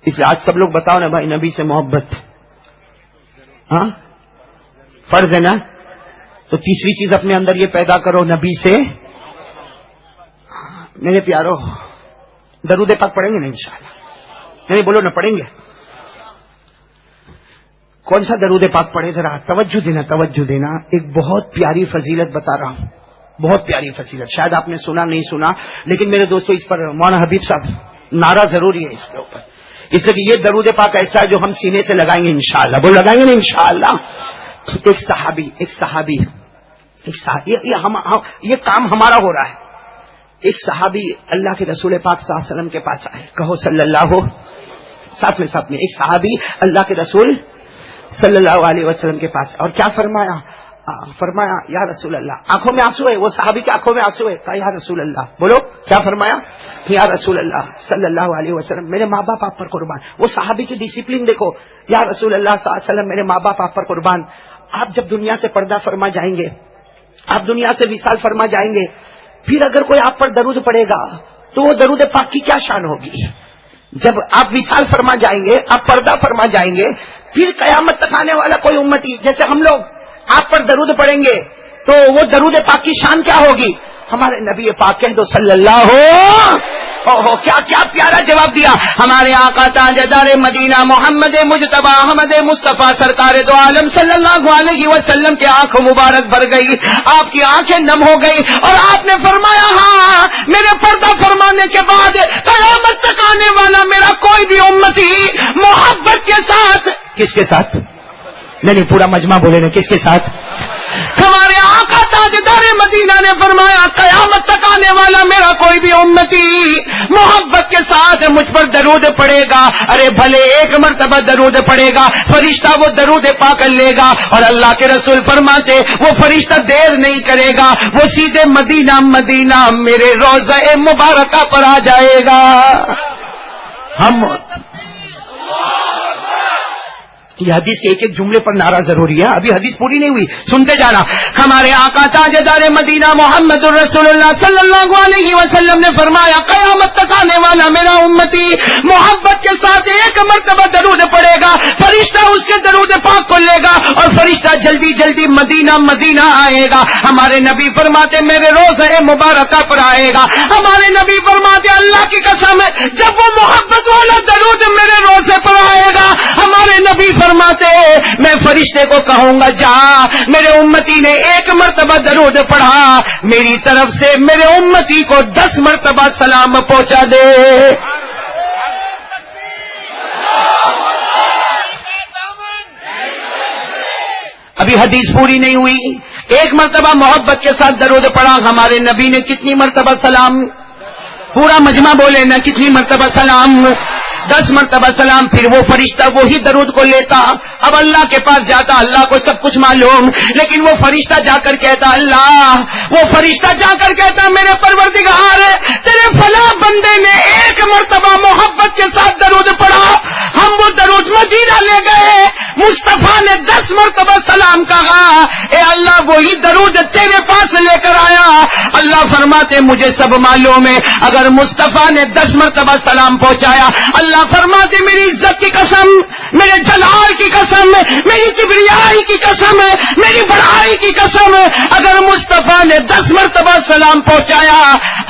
اس لیے آج سب لوگ بتاؤ نا بھائی نبی سے محبت ہاں فرض ہے نا. تو تیسری چیز اپنے اندر یہ پیدا کرو نبی سے. میرے پیارو درود پاک پڑھیں گے نا انشاءاللہ؟ نہیں بولو نا پڑھیں گے. کون سا درود پاک پڑھے ذرا توجہ دینا, توجہ دینا. ایک بہت پیاری فضیلت بتا رہا ہوں, بہت پیاری فضیلت. شاید آپ نے سنا نہیں سنا, لیکن میرے دوستو اس پر مولانا حبیب صاحب نعرہ ضروری ہے اس کے اوپر, اس لیے کہ یہ درود پاک ایسا ہے جو ہم سینے سے لگائیں گے انشاءاللہ. وہ لگائیں گے نا انشاءاللہ. ایک صحابی یہ کام ہمارا ہو رہا ہے. ایک صحابی اللہ کے رسول پاک صلی اللہ علیہ وسلم کے پاس آئے, کہو صلی اللہ, ساتھ میں ایک صحابی اللہ کے رسول صلی اللہ علیہ وسلم کے پاس, اور کیا فرمایا؟ فرمایا یا رسول اللہ, آنکھوں میں آنسو ہے, وہ صحابی کے آنکھوں میں آنسو ہے. کہا یا رسول اللہ, بولو کیا فرمایا؟ یا رسول اللہ صلی اللہ علیہ وسلم میرے ماں باپ آپ پر قربان. وہ صحابی کی ڈسپلن دیکھو, یا رسول اللہ صلی اللہ علیہ وسلم میرے ماں باپ آپ پر قربان. آپ جب دنیا سے پردہ فرما جائیں گے, آپ دنیا سے وصال فرما جائیں گے, پھر اگر کوئی آپ پر درود پڑے گا تو وہ درود پاک کی کیا شان ہوگی؟ جب آپ وصال فرما جائیں گے, آپ پردہ فرما جائیں گے, پھر قیامت تک آنے والا کوئی امتی جیسے ہم لوگ آپ پر درود پڑیں گے تو وہ درود پاک کی شان کیا ہوگی؟ ہمارے نبی پاک کہہ دو صلی اللہ ہو. کیا پیارا جواب دیا ہمارے آقا تاجدار مدینہ محمد مجتبی احمد مصطفیٰ سرکار دو عالم صلی اللہ علیہ وسلم کی آنکھ مبارک بھر گئی, آپ کی آنکھیں نم ہو گئی, اور آپ نے فرمایا ہاں میرے پردہ فرمانے کے بعد قیامت تک آنے والا میرا کوئی بھی امتی محبت کے ساتھ, کس کے ساتھ؟ نہیں پورا مجمع بولے نا, کس کے ساتھ؟ ہمارے آقا تاجدار مدینہ نے فرمایا قیامت تک آنے والا میرا کوئی بھی امتی محبت کے ساتھ مجھ پر درود پڑے گا. ارے بھلے 1 مرتبہ درود پڑے گا, فرشتہ وہ درود پا کر لے گا, اور اللہ کے رسول فرماتے وہ فرشتہ دیر نہیں کرے گا, وہ سیدھے مدینہ میرے روضہ مبارکہ پر آ جائے گا. ہم یہ حدیث کے ایک جملے پر نعرہ ضروری ہے, ابھی حدیث پوری نہیں ہوئی, سنتے جانا. ہمارے آقا تاجدار مدینہ محمد الرسول اللہ صلی اللہ علیہ وسلم نے فرمایا قیامت تک آنے والا میرا امتی محبت کے ساتھ 1 مرتبہ درود پڑے گا, فرشتہ اس کے درود پاک کو لے گا, اور فرشتہ جلدی جلدی مدینہ آئے گا. ہمارے نبی فرماتے میرے روضہ مبارکہ پر آئے گا. ہمارے نبی فرماتے اللہ کی قسم ہے جب وہ محبت والا درود میرے روضے پر آئے گا, ہمارے نبی فرماتے میں فرشتے کو کہوں گا جا میرے امتی نے 1 مرتبہ درود پڑھا, میری طرف سے میرے امتی کو 10 مرتبہ سلام پہنچا دے. ابھی حدیث پوری نہیں ہوئی. 1 مرتبہ محبت کے ساتھ درود پڑھا, ہمارے نبی نے کتنی مرتبہ سلام؟ پورا مجمع بولے نا, کتنی مرتبہ سلام؟ 10 مرتبہ سلام. پھر وہ فرشتہ وہی درود کو لیتا, اب اللہ کے پاس جاتا, اللہ کو سب کچھ معلوم, لیکن وہ فرشتہ جا کر کہتا, اللہ, وہ فرشتہ جا کر کہتا, میرے پروردگار, تیرے فلاں بندے نے 1 مرتبہ محبت کے ساتھ درود پڑھا, ہم وہ درود مدینہ لے گئے, مصطفیٰ نے 10 مرتبہ سلام کہا, اے اللہ وہی درود تیرے پاس لے کر آیا. اللہ فرماتے مجھے سب معلوم ہے, اگر مصطفیٰ نے 10 مرتبہ سلام پہنچایا, اللہ فرماتے میری عزت کی قسم, میرے جلال کی قسم, میری کبریائی کی قسم, میری بڑائی کی قسم, اگر مصطفیٰ نے 10 مرتبہ سلام پہنچایا,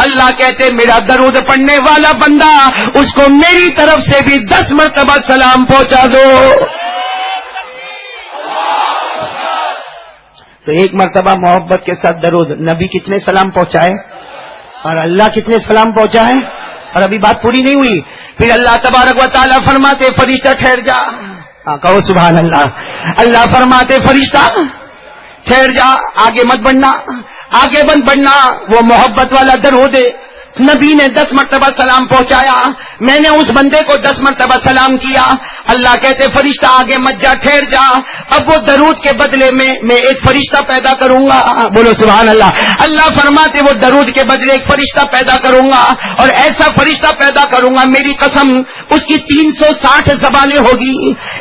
اللہ کہتے میرا درود پڑھنے والا بندہ, اس کو میری طرف سے بھی 10 مرتبہ سلام پہنچا دو. تو 1 مرتبہ محبت کے ساتھ درود, نبی کتنے سلام پہنچائے اور اللہ کتنے سلام پہنچائے, اور ابھی بات پوری نہیں ہوئی. پھر اللہ تبارک و تعالیٰ فرماتے فرشتہ ٹھہر جا, کہو سبحان اللہ. اللہ فرماتے فرشتہ ٹھہر جا, آگے مت بڑھنا, آگے مت بڑھنا. وہ محبت والا درود نبی نے 10 مرتبہ سلام پہنچایا, میں نے اس بندے کو 10 مرتبہ سلام کیا. اللہ کہتے فرشتہ آگے مت جا, ٹھہر جا. اب وہ درود کے بدلے میں ایک فرشتہ پیدا کروں گا, بولو سبحان اللہ. اللہ فرماتے وہ درود کے بدلے ایک فرشتہ پیدا کروں گا, اور ایسا فرشتہ پیدا کروں گا, میری قسم اس کی 360 زبانیں ہوگی.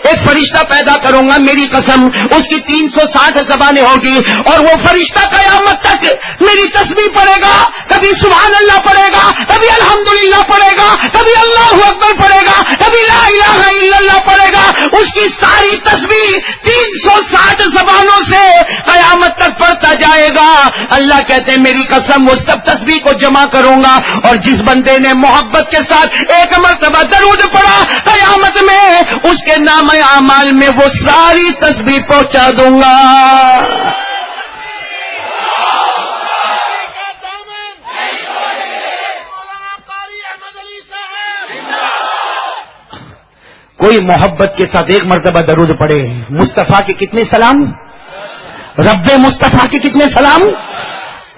ایک فرشتہ پیدا کروں گا, میری قسم اس کی 360 زبانیں ہوگی, اور وہ فرشتہ قیامت تک میری تسبیح پڑھے گا, کبھی سبحان اللہ پڑھے گا, کبھی الحمدللہ پڑھے گا, کبھی اللہ اکبر پڑھے گا, کبھی لا الہ الا اللہ پڑھے گا. اس کی ساری تسبیح 360 زبانوں سے قیامت تک پڑھتا جائے گا. اللہ کہتے ہیں میری قسم وہ سب تسبیح کو جمع کروں گا, اور جس بندے نے محبت کے ساتھ 1 مرتبہ درود پڑھا, قیامت میں اس کے نام اعمال میں وہ ساری تسبیح پہنچا دوں گا. کوئی محبت کے ساتھ 1 مرتبہ درود پڑھے, مصطفیٰ کے کتنے سلام, رب مصطفیٰ کے کتنے سلام,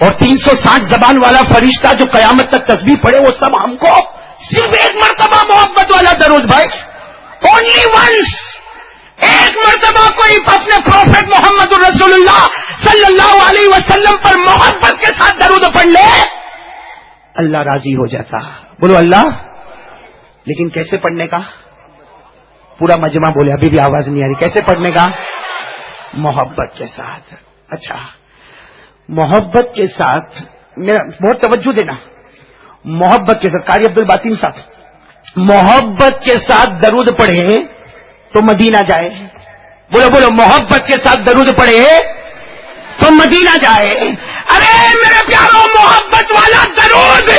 اور 360 زبان والا فرشتہ جو قیامت تک تسبیح پڑھے, وہ سب ہم کو صرف 1 مرتبہ محبت والا درود. بھائی اونلی ونس, 1 مرتبہ کوئی اپنے پروفیٹ محمد رسول اللہ صلی اللہ علیہ وسلم پر محبت کے ساتھ درود پڑھ لے, اللہ راضی ہو جاتا. بولو اللہ. لیکن کیسے پڑھنے کا, پورا مجمع بولے, ابھی بھی آواز نہیں آ رہی. کیسے پڑھنے کا, محبت کے ساتھ. اچھا محبت کے ساتھ, میرا بہت توجہ دینا, محبت کے ساتھ. قاری عبد الباطن صاحب, محبت کے ساتھ درود پڑھے تو مدینہ جائے. بولو بولو, محبت کے ساتھ درود پڑھے تو مدینہ جائے. ارے میرے پیاروں, محبت والا درود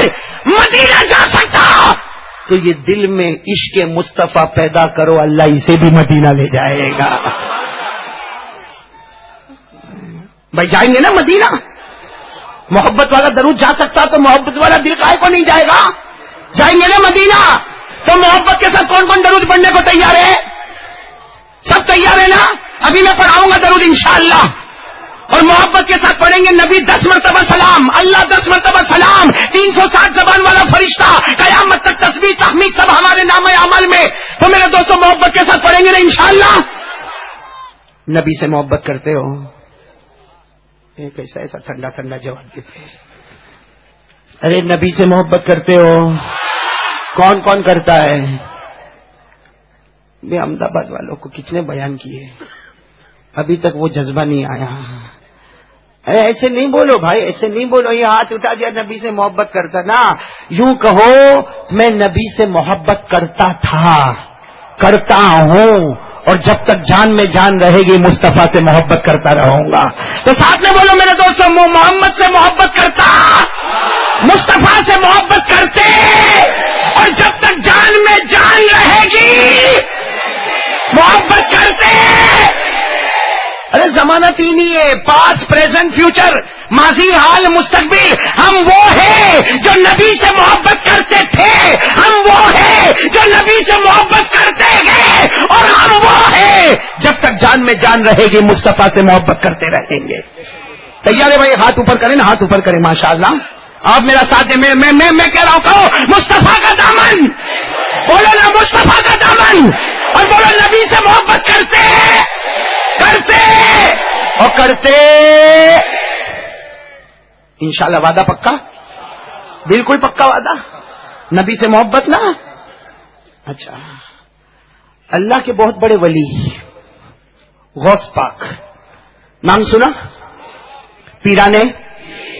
مدینہ جا سکتا تو یہ دل میں عشق مصطفیٰ پیدا کرو, اللہ اسے بھی مدینہ لے جائے گا. بھائی جائیں گے نا مدینہ, محبت والا درود جا سکتا تو محبت والا دل کائے کو نہیں جائے گا. جائیں گے نا مدینہ, تو محبت کے ساتھ کون کون درود پڑھنے کو تیار ہے, سب تیار ہے نا. ابھی میں پڑھاؤں گا درود انشاءاللہ, اور محبت کے ساتھ پڑھیں گے. نبی 10 مرتبہ سلام, اللہ 10 مرتبہ سلام, 360 زبان والا فرشتہ, قیامت تک تسبیح تحمید سب ہمارے نام عمل میں. تو میرے دوستوں محبت کے ساتھ پڑھیں گے نا انشاءاللہ. نبی سے محبت کرتے ہو, ایک ایسا ٹھنڈا ٹھنڈا جواب دیتے. ارے نبی سے محبت کرتے ہو, کون کون کرتا ہے؟ میں احمد آباد والوں کو کتنے بیان کیے, ابھی تک وہ جذبہ نہیں آیا. ارے ایسے نہیں بولو بھائی, ایسے نہیں بولو, یہ ہاتھ اٹھا دیا نبی سے محبت کرتا. نا یوں کہو میں نبی سے محبت کرتا تھا, کرتا ہوں, اور جب تک جان میں جان رہے گی مصطفیٰ سے محبت کرتا رہوں گا. تو ساتھ میں بولو میرے دوستوں, محمد سے محبت کرتا, مصطفیٰ سے محبت کرتے, اور جب تک جان میں جان رہے گی محبت کرتے. ارے زمانہ تین ہی ہے, پاسٹ پریزنٹ فیوچر, ماضی حال مستقبل. ہم وہ ہیں جو نبی سے محبت کرتے تھے, ہم وہ ہیں جو نبی سے محبت کرتے گئے, اور ہم وہ ہیں جب تک جان میں جان رہے گی مصطفیٰ سے محبت کرتے رہیں گے. تیار ہے بھائی؟ ہاتھ اوپر کریں نا, ہاتھ اوپر کریں. ماشاءاللہ آپ میرا ساتھ دیں. میں کہہ رہا ہوں, کہو مصطفیٰ کا دامن, بولو نا مصطفیٰ کا دامن اور بولو نبی سے محبت کرتے اور کرتے انشاءاللہ. وعدہ پکا؟ بالکل پکا وعدہ. نبی سے محبت نا. اچھا, اللہ کے بہت بڑے ولی غوث پاک, نام سنا؟ پیرانے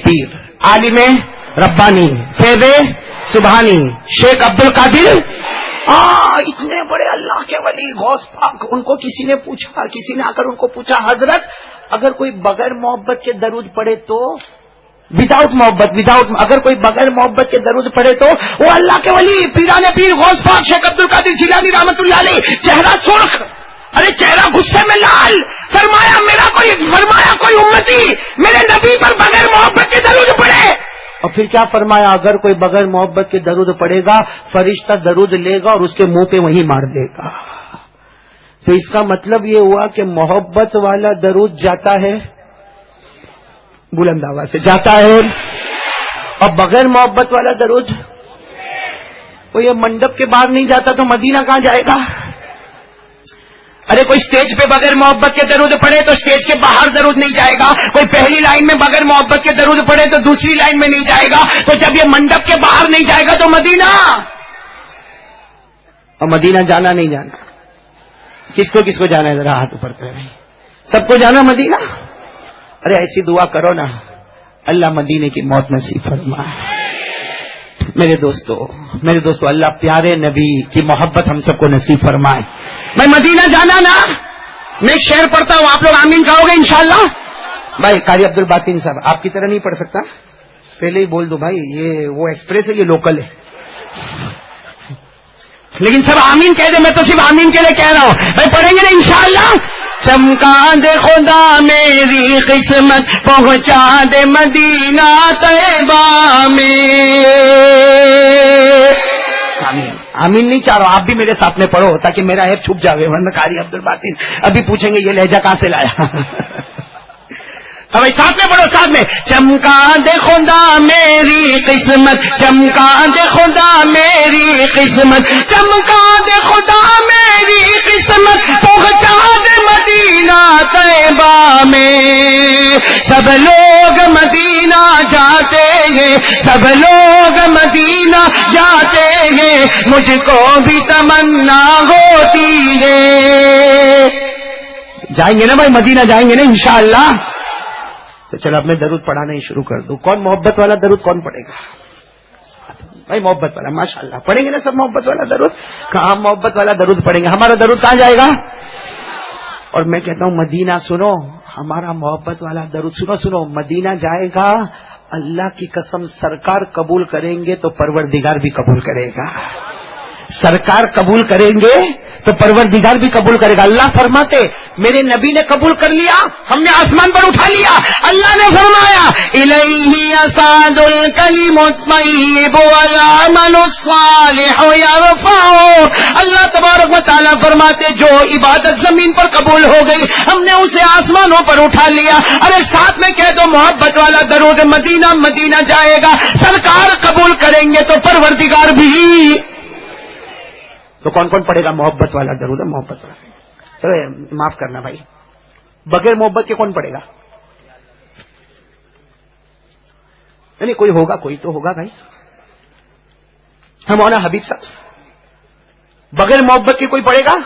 پیر, عالم ربانی, فیض سبحانی, شیخ عبد القادر. اتنے بڑے اللہ کے ولی غوث پاک. ان کو کسی نے پوچھا, کسی نے آ کر ان کو پوچھا, حضرت اگر کوئی بغیر محبت کے درود پڑھے تو, وداؤٹ محبت, اگر کوئی بغیر محبت کے درود پڑھے تو, وہ اللہ کے ولی پیرانے پیر غوث پاک شیخ عبد القادر جیلانی رحمت اللہ علیہ, چہرہ سرخ, ارے چہرہ غصے میں لال, فرمایا کوئی امتی میرے نبی پر بغیر محبت کے درود پڑھے. اور پھر کیا فرمایا؟ اگر کوئی بغیر محبت کے درود پڑے گا فرشتہ درود لے گا اور اس کے منہ پہ وہیں مار دے گا. تو اس کا مطلب یہ ہوا کہ محبت والا درود جاتا ہے, بلند آواز سے جاتا ہے, اور بغیر محبت والا درود وہ یہ منڈپ کے باہر نہیں جاتا تو مدینہ کہاں جائے گا؟ ارے کوئی سٹیج پہ بغیر محبت کے درود پڑھے تو سٹیج کے باہر درود نہیں جائے گا. کوئی پہلی لائن میں بغیر محبت کے درود پڑھے تو دوسری لائن میں نہیں جائے گا. تو جب یہ منڈپ کے باہر نہیں جائے گا تو مدینہ, اور مدینہ جانا نہیں جانا, کس کو جانا ہے؟ ذرا ہاتھ اوپر کریں. سب کو جانا مدینہ. ارے ایسی دعا کرو نا, اللہ مدینے کی موت نصیب فرمائے. میرے دوستو اللہ پیارے نبی کی محبت ہم سب کو نصیب فرمائے. میں مدینہ جانا نا, میں ایک شعر پڑھتا ہوں, آپ لوگ آمین کہو گے انشاءاللہ. بھائی قاری عبد الباطن صاحب آپ کی طرح نہیں پڑھ سکتا, پہلے ہی بول دو بھائی, یہ وہ ایکسپریس ہے, یہ لوکل ہے, لیکن سب آمین کہہ دے, میں تو صرف آمین کے لیے کہہ رہا ہوں. بھائی پڑھیں گے نا انشاءاللہ. چمکا دے خدا میری قسمت, پہنچا دے مدینہ طیبہ میں. آمین نہیں چاہ رہا, آپ بھی میرے ساتھ میں پڑھو تاکہ میرا عیب چھپ جاوے, ورنہ قاری عبد الباطن ابھی پوچھیں گے یہ لہجہ کہاں سے لایا. ساتھ میں پڑھو, ساتھ میں. چمکا دے خدا میری قسمت, چمکا دے خدا میری قسمت, چمکا دے خدا میری قسمت, پہنچا دے مدینہ طیبہ میں. سب لوگ مدینہ جاتے ہیں, سب لوگ مدینہ جاتے ہیں, مجھ کو بھی تمنا ہوتی ہے. جائیں گے نا بھائی, مدینہ جائیں گے نا انشاءاللہ. تو چلو اب میں درود پڑھانا ہی شروع کر دوں. کون محبت والا درود کون پڑھے گا؟ بھائی محبت والا, ماشاءاللہ پڑھیں گے نا سب محبت والا درود. کہاں محبت والا درود پڑھیں گے؟ ہمارا درود کہاں جائے گا؟ اور میں کہتا ہوں مدینہ سنو, ہمارا محبت والا درود سنو, مدینہ جائے گا. اللہ کی قسم سرکار قبول کریں گے تو پروردگار بھی قبول کرے گا. سرکار قبول کریں گے تو پروردگار بھی قبول کرے گا. اللہ فرماتے میرے نبی نے قبول کر لیا, ہم نے آسمان پر اٹھا لیا. اللہ نے فرمایا الیہ یصعد الکلم الطیب والعمل الصالح یرفعہ. اللہ تبارک و تعالیٰ فرماتے جو عبادت زمین پر قبول ہو گئی ہم نے اسے آسمانوں پر اٹھا لیا. ارے ساتھ میں کہہ دو محبت والا درود, مدینہ مدینہ جائے گا, سرکار قبول کریں گے تو پروردگار بھی. تو کون کون پڑھے گا محبت والا درود؟ محبت والا. معاف کرنا بھائی, بغیر محبت کے کون پڑھے گا؟ نہیں کوئی ہوگا, کوئی تو ہوگا بھائی. مولانا حبیب صاحب بغیر محبت کے کوئی پڑھے گا؟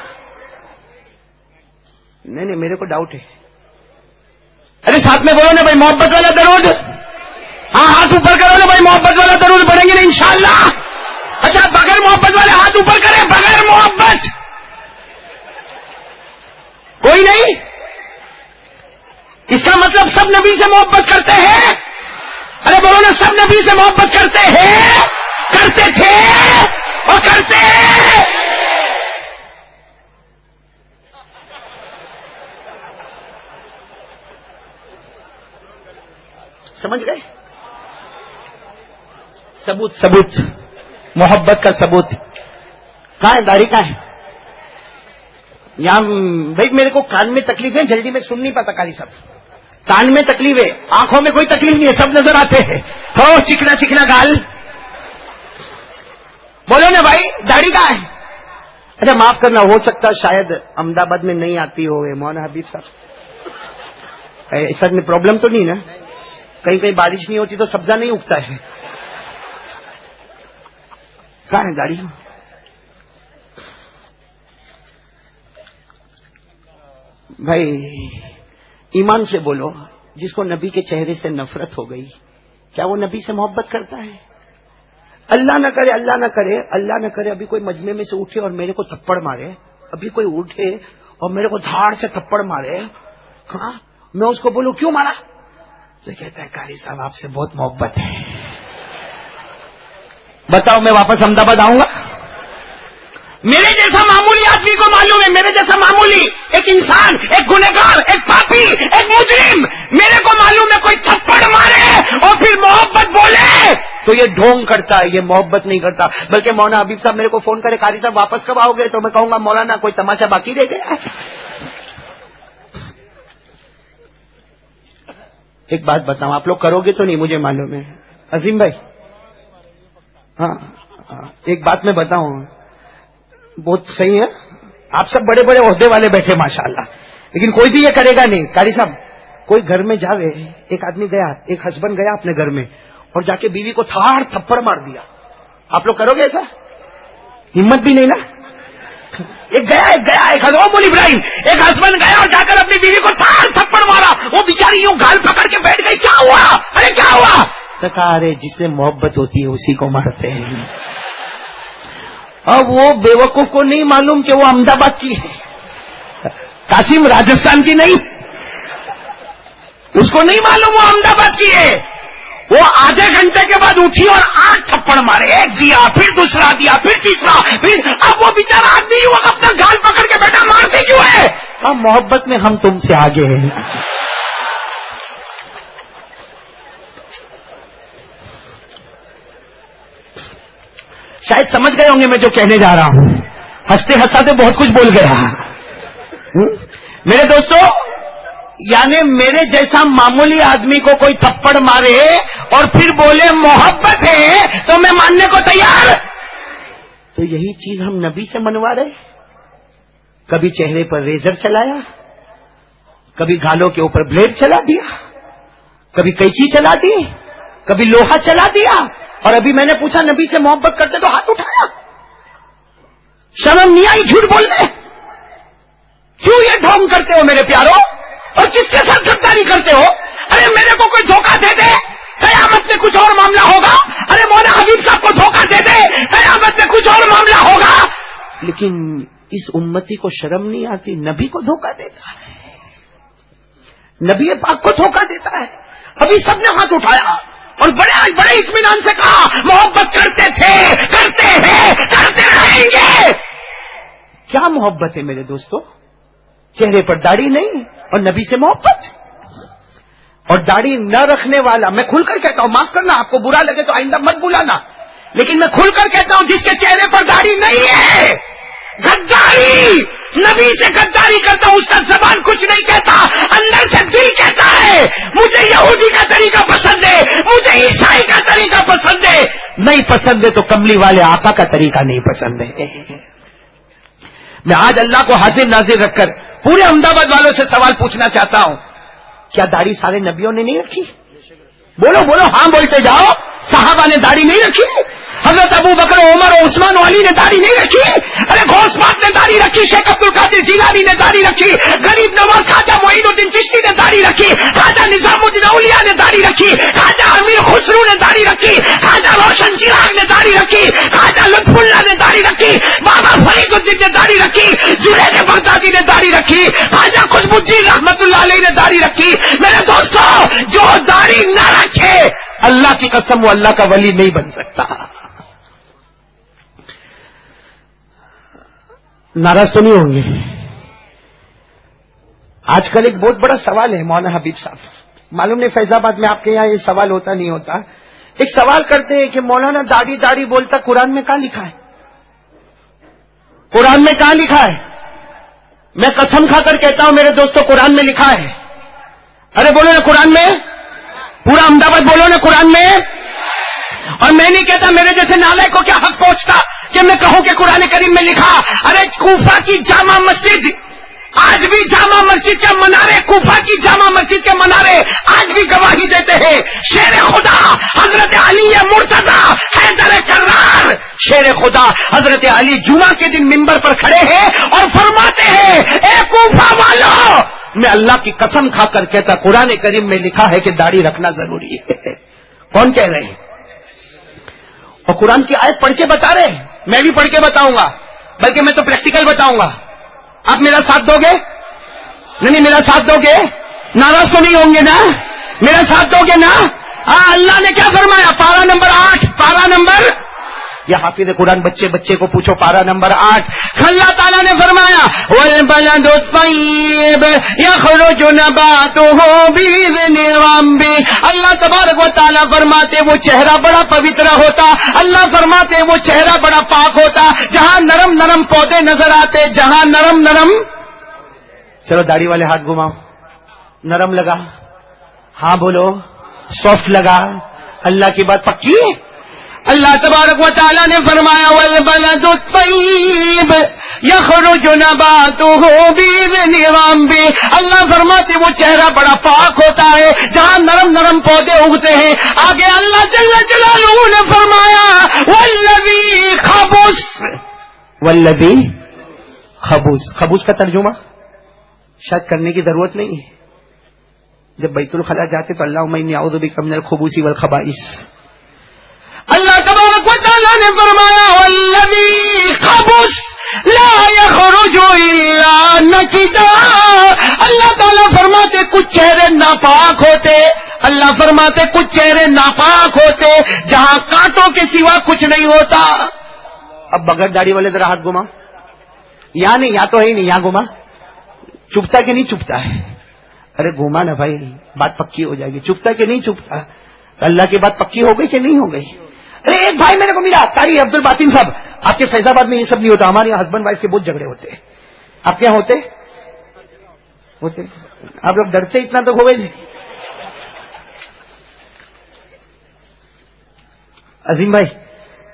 نہیں میرے کو ڈاؤٹ ہے. ارے ساتھ میں بولو نا بھائی محبت والا درود. ہاں ہاتھ اوپر کرو نا بھائی, محبت والا درود پڑھیں گے نا انشاءاللہ. اچھا بغیر محبت والے ہاتھ اوپر کریں. بغیر محبت کوئی نہیں. اس کا مطلب سب نبی سے محبت کرتے ہیں. ارے بولو نا, سب نبی سے محبت کرتے ہیں, کرتے تھے اور کرتے ہیں. سمجھ گئے؟ ثبوت محبت کا ثبوت کہاں ہے؟ داڑھی کہاں ہے؟ یہاں بھائی میرے کو کان میں تکلیف ہے, جلدی میں سن نہیں پاتا. قاری صاحب کان میں تکلیف ہے, آنکھوں میں کوئی تکلیف نہیں ہے, سب نظر آتے ہیں. ہو چکنا چکنا گال. بولو نا بھائی داڑھی کہاں ہے؟ اچھا معاف کرنا، ہو سکتا شاید احمد آباد میں نہیں آتی ہو مولانا حبیب صاحب، سر میں پرابلم تو نہیں نا؟ کہیں کہیں بارش نہیں ہوتی تو سبزہ نہیں اگتا ہے؟ کہاں ہے گاڑی؟ بھائی ایمان سے بولو، جس کو نبی کے چہرے سے نفرت ہو گئی، کیا وہ نبی سے محبت کرتا ہے؟ اللہ نہ کرے، اللہ نہ کرے، اللہ نہ کرے ابھی کوئی مجمع میں سے اٹھے اور میرے کو تھپڑ مارے، ابھی کوئی اٹھے اور میرے کو دھاڑ سے تھپڑ مارے، ہاں میں اس کو بولوں کیوں مارا؟ تو کہتا ہے قاری صاحب آپ سے بہت محبت ہے. بتاؤ میں واپس احمد آباد آؤں گا؟ میرے جیسا معمولی آدمی کو معلوم ہے، میرے جیسا معمولی ایک انسان، ایک گنہگار، ایک پاپی، ایک مجرم، میرے کو معلوم ہے کوئی تھپڑ مارے اور پھر محبت بولے تو یہ ڈھونگ کرتا ہے، یہ محبت نہیں کرتا. بلکہ مولانا حبیب صاحب میرے کو فون کرے قاری صاحب واپس کب آؤ گے، تو میں کہوں گا مولانا کوئی تماشا باقی رہ گیا. ایک بات بتاؤں، آپ لوگ کرو گے تو نہیں مجھے معلوم ہے. عظیم بھائی ہاں ایک بات میں بتاؤں، بہت صحیح ہے، آپ سب بڑے بڑے عہدے والے بیٹھے ماشاءاللہ، لیکن کوئی بھی یہ کرے گا نہیں. قاری صاحب کوئی گھر میں جاوے، ایک آدمی گیا، ایک ہسبینڈ گیا اپنے گھر میں اور جا کے بیوی کو تھاڑ تھپڑ مار دیا، آپ لوگ کرو گے ایسا؟ ہمت بھی نہیں نا. ایک حضرت ابراہیم، ایک ہسبینڈ گیا اور جا کر اپنی بیوی کو تھاڑ تھپڑ مارا، وہ بیچاری یوں گال پکڑ کے بیٹھ گئی، کیا ہوا؟ ارے کیا ہوا؟ تو کہا ارے جس سے محبت ہوتی ہے اسی کو مارتے ہیں. اب وہ بیوقوف کو نہیں معلوم کہ وہ احمد آباد کی ہے، قاسم راجستھان کی نہیں، اس کو نہیں معلوم وہ احمد آباد کی ہے. وہ آدھے گھنٹے کے بعد اٹھی اور 8 تھپڑ مارے، ایک دیا پھر دوسرا دیا پھر تیسرا پھر. اب وہ بیچارہ آدمی وہ اپنا گال پکڑ کے بیٹھا، مارتے کیوں ہے؟ ہم محبت میں ہم تم سے آگے ہیں. شاید سمجھ گئے ہوں گے میں جو کہنے جا رہا ہوں، ہنستے ہنساتے بہت کچھ بول گیا. میرے دوستو، یعنی میرے جیسا معمولی آدمی کو کوئی تھپڑ مارے اور پھر بولے محبت ہے تو میں ماننے کو تیار. تو یہی چیز ہم نبی سے منوا رہے. کبھی چہرے پر ریزر چلایا، کبھی گالوں کے اوپر بلیڈ چلا دیا، کبھی قینچی چلا دی، کبھی لوہا چلا دیا، اور ابھی میں نے پوچھا نبی سے محبت کرتے تو ہاتھ اٹھایا. شرم نہیں آئی جھوٹ بولنے؟ کیوں یہ ڈھونگ کرتے ہو میرے پیارو؟ اور کس کے ساتھ غداری کرتے ہو؟ ارے میرے کو کوئی دھوکہ دے دے، قیامت میں کچھ اور معاملہ ہوگا. ارے مولانا حبیب صاحب کو دھوکہ دے دے، قیامت میں کچھ اور معاملہ ہوگا. لیکن اس امتی کو شرم نہیں آتی، نبی کو دھوکہ دیتا ہے، نبی پاک کو دھوکہ دیتا ہے. ابھی سب نے ہاتھ اٹھایا اور بڑے اطمینان سے کہا محبت کرتے تھے، کرتے ہیں، کرتے رہیں گے. کیا محبت ہے میرے دوستو؟ چہرے پر داڑھی نہیں اور نبی سے محبت. اور داڑھی نہ رکھنے والا، میں کھل کر کہتا ہوں، معاف کرنا آپ کو برا لگے تو آئندہ مت بلانا، لیکن میں کھل کر کہتا ہوں جس کے چہرے پر داڑھی نہیں ہے، غداری، نبی سے غداری کرتا ہوں، اس کا زبان کچھ نہیں کہتا، اندر سے دل کہتا ہے مجھے یہودی کا طریقہ پسند ہے، مجھے عیسائی کا طریقہ پسند ہے. نہیں پسند ہے تو کملی والے آقا کا طریقہ نہیں پسند ہے. میں آج اللہ کو حاضر ناظر رکھ کر پورے احمد آباد والوں سے سوال پوچھنا چاہتا ہوں، کیا داڑھی سارے نبیوں نے نہیں رکھی؟ بولو بولو، ہاں بولتے جاؤ. صحابہ نے داڑھی نہیں رکھی؟ حضرت ابو بکر عمر و عثمان و علی نے داڑھی نہیں رکھی؟ ارے غوث پاک نے داڑھی رکھی، شیخ عبد القادر جیلانی نے داڑھی رکھی، غریب نواز خواجہ معین الدین چشتی نے داڑھی رکھی، خواجہ نظام الدین اولیاء نے داڑھی رکھی، خواجہ امیر خسرو نے داڑھی رکھی، خواجہ روشن چراغ نے داڑھی رکھی، خواجہ لطف اللہ نے داڑھی رکھی، بابا فرید الدین نے داڑھی رکھی، جنید بغدادی نے داڑھی رکھی، خواجہ قطب الدین رحمت اللہ علیہ نے داڑھی رکھی. میرے دوستو، جو داڑھی نہ رکھے اللہ کی قسم وہ اللہ کا ولی نہیں بن سکتا. ناراض تو نہیں ہوں گے؟ آج کل ایک بہت بڑا سوال ہے مولانا حبیب صاحب، معلوم نہیں فیض آباد میں آپ کے یہاں یہ سوال ہوتا نہیں ہوتا. ایک سوال کرتے ہیں کہ مولانا داڑھی داڑھی بولتا قرآن میں کہاں لکھا ہے؟ قرآن میں کہاں لکھا ہے؟ میں قسم کھا کر کہتا ہوں میرے دوستوں، قرآن میں لکھا ہے. ارے بولو نا قرآن میں، پورا احمد آباد بولو نا قرآن میں. اور میں نہیں کہتا میرے جیسے نالائق کو کیا حق پہنچتا، کہ میں کہوں کہ قرآن کریم میں لکھا؟ ارے کوفہ کی جامع مسجد آج بھی جامع مسجد کے منارے، کوفہ کی جامع مسجد کے منارے آج بھی گواہی دیتے ہیں شیر خدا حضرت علی مرتضی حیدر کرار، شیر خدا حضرت علی جمعہ کے دن منبر پر کھڑے ہیں اور فرماتے ہیں اے کوفہ والو، میں اللہ کی قسم کھا کر کہتا قرآن کریم میں لکھا ہے کہ داڑھی رکھنا ضروری ہے۔ کون کہہ رہے ہیں؟ اور قرآن کی آیت پڑھ کے بتا رہے ہیں، میں بھی پڑھ کے بتاؤں گا، بلکہ میں تو پریکٹیکل بتاؤں گا۔ آپ میرا ساتھ دو گے؟ نہیں میرا ساتھ دو گے؟ ناراض تو نہیں ہوں گے نا؟ میرا ساتھ دو گے نا؟ ہاں، اللہ نے کیا فرمایا؟ پارہ نمبر 8، پارہ نمبر، یا حافظ قرآن بچے کو پوچھو، پارہ نمبر 8 اللہ تعالیٰ نے فرمایا والبلد الطیب یخرج نباتہ بإذن ربہ، اللہ تبارک و تعالیٰ فرماتے وہ چہرہ بڑا پوتر ہوتا، اللہ فرماتے وہ چہرہ بڑا پاک ہوتا جہاں نرم نرم پودے نظر آتے، جہاں نرم نرم، چلو داڑھی والے ہاتھ گھماؤ، نرم لگا، ہاں بولو، سافٹ لگا، اللہ کی بات پکی ہے۔ اللہ تبارک و تعالیٰ نے فرمایا والبلد الطیب یخرج نباتہ بإذن ربہ، اللہ فرماتے وہ چہرہ بڑا پاک ہوتا ہے جہاں نرم نرم پودے اگتے ہیں۔ آگے اللہ جل جلالہ نے فرمایا والذی خبث، والذی خبث، خبث کا ترجمہ شاید کرنے کی ضرورت نہیں ہے، جب بیت الخلاء جاتے تو اللہم انی اعوذ بک من الخبث والخبائث، اللہ تبارک و تعالیٰ نے فرمایا والذی خبث لا یخرج الا نکدا، اللہ تعالیٰ فرماتے کچھ چہرے ناپاک ہوتے، اللہ فرماتے کچھ چہرے ناپاک ہوتے جہاں کانٹوں کے سوا کچھ نہیں ہوتا۔ اب بغیر داڑھی والے ذرا ہاتھ گھما، یا نہیں، یا تو ہے ہی نہیں، یہاں گھما، چپتا کہ نہیں چپتا ہے؟ ارے گھما نا بھائی، بات پکی ہو جائے گی، چپتا کہ نہیں چپتا؟ اللہ کی بات پکی ہو گئی کہ نہیں ہو گئی؟ ارے ایک بھائی میرے کو ملا، قاری عبد الباطن صاحب، آپ کے فیض آباد میں یہ سب نہیں ہوتا، ہمارے یہاں ہسبینڈ وائف کے بہت جھگڑے ہوتے ہیں، آپ کے یہاں ہوتے؟ آپ لوگ ڈرتے اتنا تو ہو گئے۔ عظیم بھائی،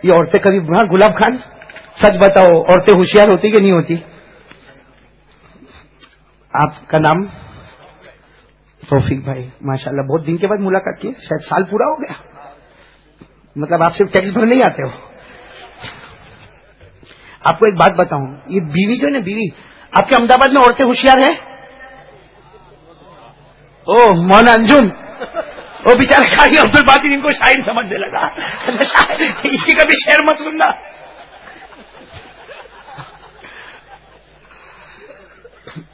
یہ عورتیں کبھی، ہاں گلاب خان سچ بتاؤ، عورتیں ہوشیار ہوتی کہ نہیں ہوتی؟ آپ کا نام؟ توفیق بھائی، ماشاءاللہ بہت دن کے بعد ملاقات کی، شاید سال پورا ہو گیا، مطلب آپ صرف ٹیکس بھر نہیں آتے ہو۔ آپ کو ایک بات بتاؤں، یہ بیوی جو ہے نا، بیوی آپ کے احمد آباد میں عورتیں ہوشیار ہے؟ او مونا انجم، وہ بیچارہ قاری عبد الباطن ان کو شاعر سمجھنے لگا، اس کی کبھی شعر مت سننا۔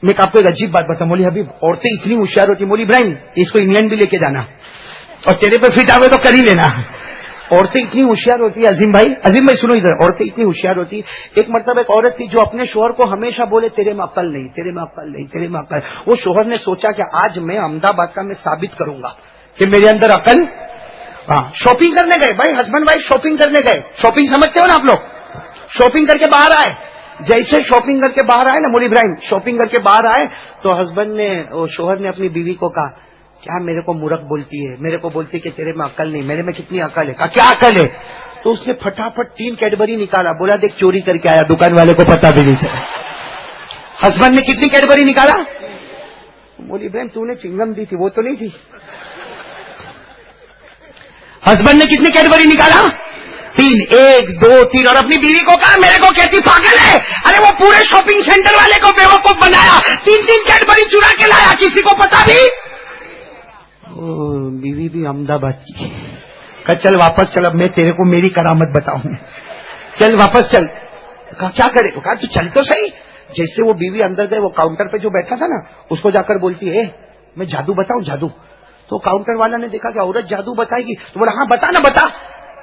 میں آپ کو ایک عجیب بات بتاؤں، مولوی حبیب، عورتیں اتنی ہوشیار ہوتی، مولوی ابراہیم اس کو انگلینڈ بھی لے کے جانا اور تیرے پہ فٹ آوے تو کر ہی لینا، عورتیں اتنی ہوشیار ہوتی ہے۔ عظیم بھائی سنو ادھر، عورتیں اتنی ہوشیار ہوتی، ایک مرتبہ ایک عورت تھی جو اپنے شوہر کو ہمیشہ بولے تیرے میں عقل نہیں، تیرے میں عقل نہیں، تیرے میں عقل۔ وہ شوہر نے سوچا کہ آج میں احمد آباد کا میں ثابت کروں گا کہ میرے اندر عقل۔ ہاں، شاپنگ کرنے گئے بھائی، ہسبینڈ وائف شاپنگ کرنے گئے، شاپنگ سمجھتے ہو نا آپ لوگ؟ شاپنگ کر کے باہر آئے، جیسے شاپنگ کر کے باہر آئے نا مولوی ابراہیم، شاپنگ کر کے باہر آئے تو ہسبینڈ نے، شوہر نے اپنی بیوی کو کہا کیا میرے کو مورخ بولتی ہے، میرے کو بولتی ہے کہ تیرے میں عقل نہیں، میرے میں کتنی عقل ہے؟ کہا کیا عقل ہے؟ تو اس نے پھٹافٹ 3 کیڈبری نکالا، بولا دیکھ چوری کر کے آیا، دکان والے کو پتا بھی نہیں چلا۔ ہسبینڈ نے کتنی کیڈبری نکالا؟ مولوی ابراہیم تو نے چنگم دی تھی، وہ تو نہیں تھی۔ ہسبینڈ نے کتنی کیڈبری نکالا؟ 3، 1 2 3، اور اپنی بیوی کو کہا میرے کو کہتی پاگل ہے، ارے وہ پورے شاپنگ سینٹر والے کو بیوقوف بنایا، 3 کیڈبری چرا کے لایا، کسی کو پتا بھی؟ بیوی بھی احمد آباد کی، کہا چل واپس چل، اب میں تیرے کو میری کرامت بتاؤں، چل واپس چل۔ کہا کیا کرے؟ کہا تو چل تو صحیح۔ جیسے وہ بیوی اندر گئے، وہ کاؤنٹر پہ جو بیٹھا تھا نا اس کو جا کر بولتی ہے میں جادو بتاؤں، جادو؟ تو کاؤنٹر والا نے دیکھا کہ عورت جادو بتائے گی تو بولا ہاں بتا نا بتا،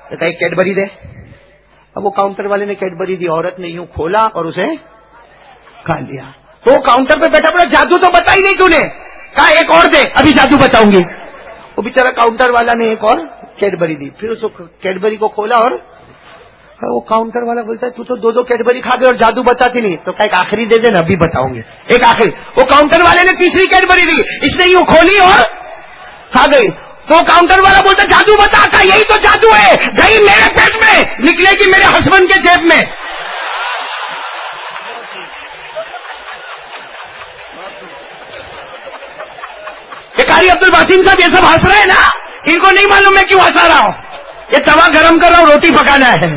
کہا ایک کیڈبری دے۔ اب وہ کاؤنٹر والے نے کیڈبری دی، عورت نے یوں کھولا اور اسے کھا لیا۔ تو کاؤنٹر پہ بیٹھا بولا جادو تو بتا ہی نہیں تو نے، کہا ایک اور دے ابھی جادو بتاؤں گی۔ وہ بیچارہ کاؤنٹر والا نے ایک اور کیڈبری دی، پھر اس کیڈبری کو کھولا اور وہ کاؤنٹر والا بولتا ہے تو 2 کیڈبری کھا گئے اور جادو بتاتی نہیں، تو کہا ایک آخری دے دے نا ابھی بتاؤں گے، ایک آخری۔ وہ کاؤنٹر والے نے تیسری کیڈبری دی، اس نے یوں کھولی اور کھا گئی۔ تو کاؤنٹر والا بولتا جادو بتا، کا یہی تو جادو ہے، گئی میرے پیٹ میں نکلے گی میرے ہسبینڈ کے جیب میں. یہ قاری عبد الباسط صاحب یہ سب ہنس رہے ہیں نا، ان کو نہیں معلوم میں کیوں ہنسا رہا ہوں. یہ توا گرم کر رہا ہوں، روٹی پکانا ہے.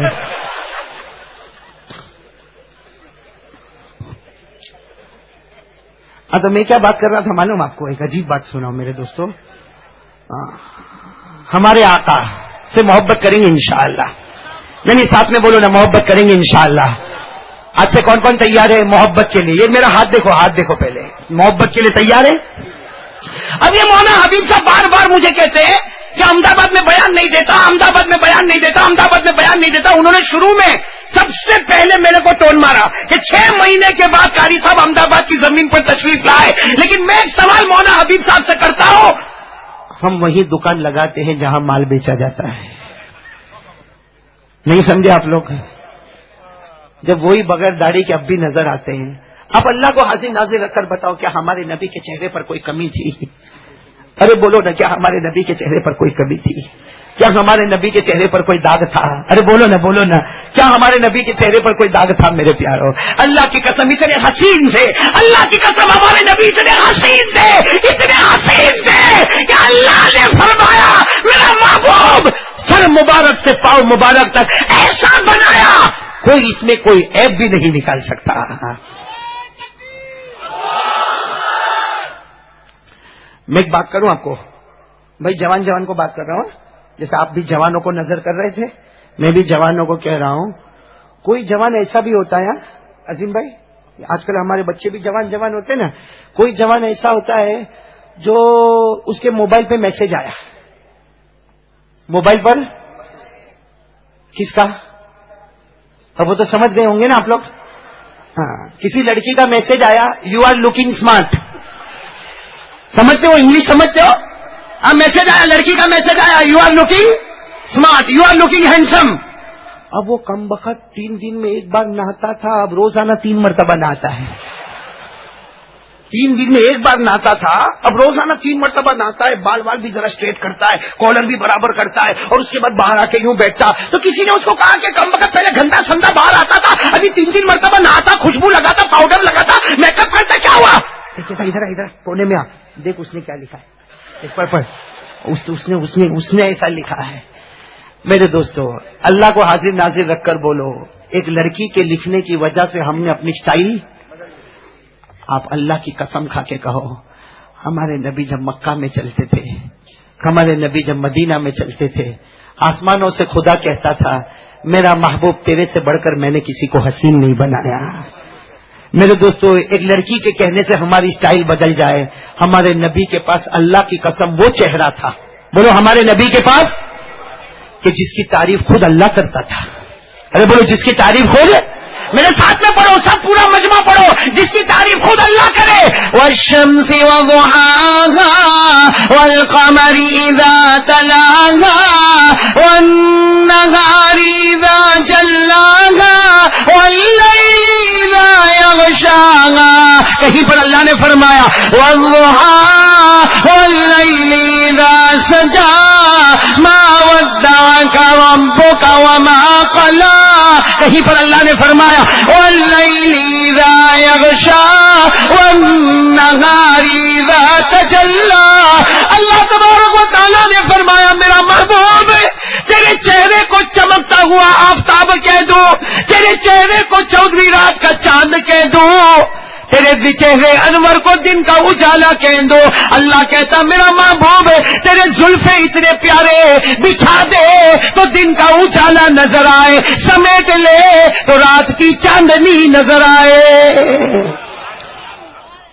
ہاں تو میں کیا بات کر رہا تھا معلوم آپ کو؟ ایک عجیب بات سناؤ میرے دوستوں. ہمارے آقا سے محبت کریں گے انشاءاللہ. نہیں ساتھ میں بولو نا، محبت کریں گے انشاءاللہ. آج سے کون کون تیار ہے محبت کے لیے؟ یہ میرا ہاتھ دیکھو، ہاتھ دیکھو پہلے. محبت کے لیے تیار ہے؟ اب یہ مولانا حبیب صاحب بار بار مجھے کہتے ہیں کہ احمد آباد میں بیان نہیں دیتا، احمد آباد میں بیان نہیں دیتا، احمد آباد میں بیان نہیں دیتا. انہوں نے شروع میں سب سے پہلے میرے کو ٹون مارا کہ 6 مہینے کے بعد قاری صاحب احمد آباد کی زمین پر تشریف لائے. لیکن میں ایک سوال مولانا حبیب صاحب سے کرتا ہوں، ہم وہی دکان لگاتے ہیں جہاں مال بیچا جاتا ہے. نہیں سمجھے آپ لوگ؟ جب وہی بغیر داڑھی کے اب بھی نظر آتے ہیں. آپ اللہ کو حاضر ناظر رکھ کر بتاؤ کیا ہمارے نبی کے چہرے پر کوئی کمی تھی؟ ارے بولو نا، کیا ہمارے نبی کے چہرے پر کوئی کمی تھی؟ کیا ہمارے نبی کے چہرے پر کوئی داغ تھا؟ ارے بولو نا، بولو نا، کیا ہمارے نبی کے چہرے پر کوئی داغ تھا؟ میرے پیارو، اللہ کی قسم اتنے حسین تھے، اللہ کی قسم ہمارے نبی اتنے حسین تھے، اتنے حسین تھے کہ اللہ نے فرمایا میرا محبوب سر مبارک سے پاؤں مبارک تک ایسا بنایا کوئی اس میں کوئی عیب بھی نہیں نکال سکتا. میں ایک بات کروں آپ کو بھائی، جوان کو بات کر رہا ہوں. جیسے آپ بھی جوانوں کو نظر کر رہے تھے، میں بھی جوانوں کو کہہ رہا ہوں. کوئی جوان ایسا بھی ہوتا ہے عظیم بھائی، آج کل ہمارے بچے بھی جوان ہوتے ہیں نا. کوئی جوان ایسا ہوتا ہے جو اس کے موبائل پہ میسج آیا، موبائل پر کس کا؟ اب وہ تو سمجھ گئے ہوں گے نا آپ لوگ. ہاں، کسی لڑکی کا میسج آیا، یو آر لوکنگ اسمارٹ. سمجھتے ہو؟ انگلش سمجھتے ہو؟ اب میسج آیا، لڑکی کا میسج آیا، you are looking smart, you are looking handsome. اب وہ کم بخت 3 دن میں ایک بار نہاتا تھا، اب روزانہ 3 مرتبہ نہاتا ہے. 3 دن میں ایک بار نہاتا تھا، اب روزانہ 3 مرتبہ نہاتا ہے. بال بھی ذرا اسٹریٹ کرتا ہے، کالر بھی برابر کرتا ہے، اور اس کے بعد باہر آ کے یوں بیٹھتا. تو کسی نے اس کو کہا کہ کم بخت پہلے گندا سندا باہر آتا تھا، ابھی 3 مرتبہ نہاتا، خوشبو لگاتا، پاؤڈر لگاتا، میک اپ کرتا، کیا ہوا؟ ادھر کونے میں آ، دیکھ اس نے کیا لکھا ہے. پڑھ. اس نے ایسا لکھا ہے. میرے دوستو، اللہ کو حاضر ناظر رکھ کر بولو، ایک لڑکی کے لکھنے کی وجہ سے ہم نے اپنی سٹائل. آپ اللہ کی قسم کھا کے کہو، ہمارے نبی جب مکہ میں چلتے تھے، ہمارے نبی جب مدینہ میں چلتے تھے، آسمانوں سے خدا کہتا تھا میرا محبوب تیرے سے بڑھ کر میں نے کسی کو حسین نہیں بنایا. میرے دوستو، ایک لڑکی کے کہنے سے ہماری سٹائل بدل جائے. ہمارے نبی کے پاس اللہ کی قسم وہ چہرہ تھا، بولو ہمارے نبی کے پاس، کہ جس کی تعریف خود اللہ کرتا تھا. ارے بولو جس کی تعریف خود، میرے ساتھ میں پڑھو، سب پورا مجمع پڑھو، جس کی تعریف خود اللہ کرے. والشمس وضحاها والقمر اذا تلاها والنهار اذا جلاها والليل اذا يغشاها. کہیں پر اللہ نے فرمایا والضحى والليل اذا سجى ما ودعك ربك وما قلى. کہیں پر اللہ نے فرمایا واللیل اذا یغشا والنہار اذا تجلی. اللہ تبارک و تعالیٰ نے فرمایا میرا محبوب تیرے چہرے کو چمکتا ہوا آفتاب کہہ دو، تیرے چہرے کو 14ویں رات کا چاند کہہ دو، تیرے چہرے انور کو دن کا اجالا کہہ دو. اللہ کہتا میرا محبوب تیرے زلفے اتنے پیارے، بچھا دے تو دن کا اجالا نظر آئے، سمیٹ لے تو رات کی چاندنی نظر آئے.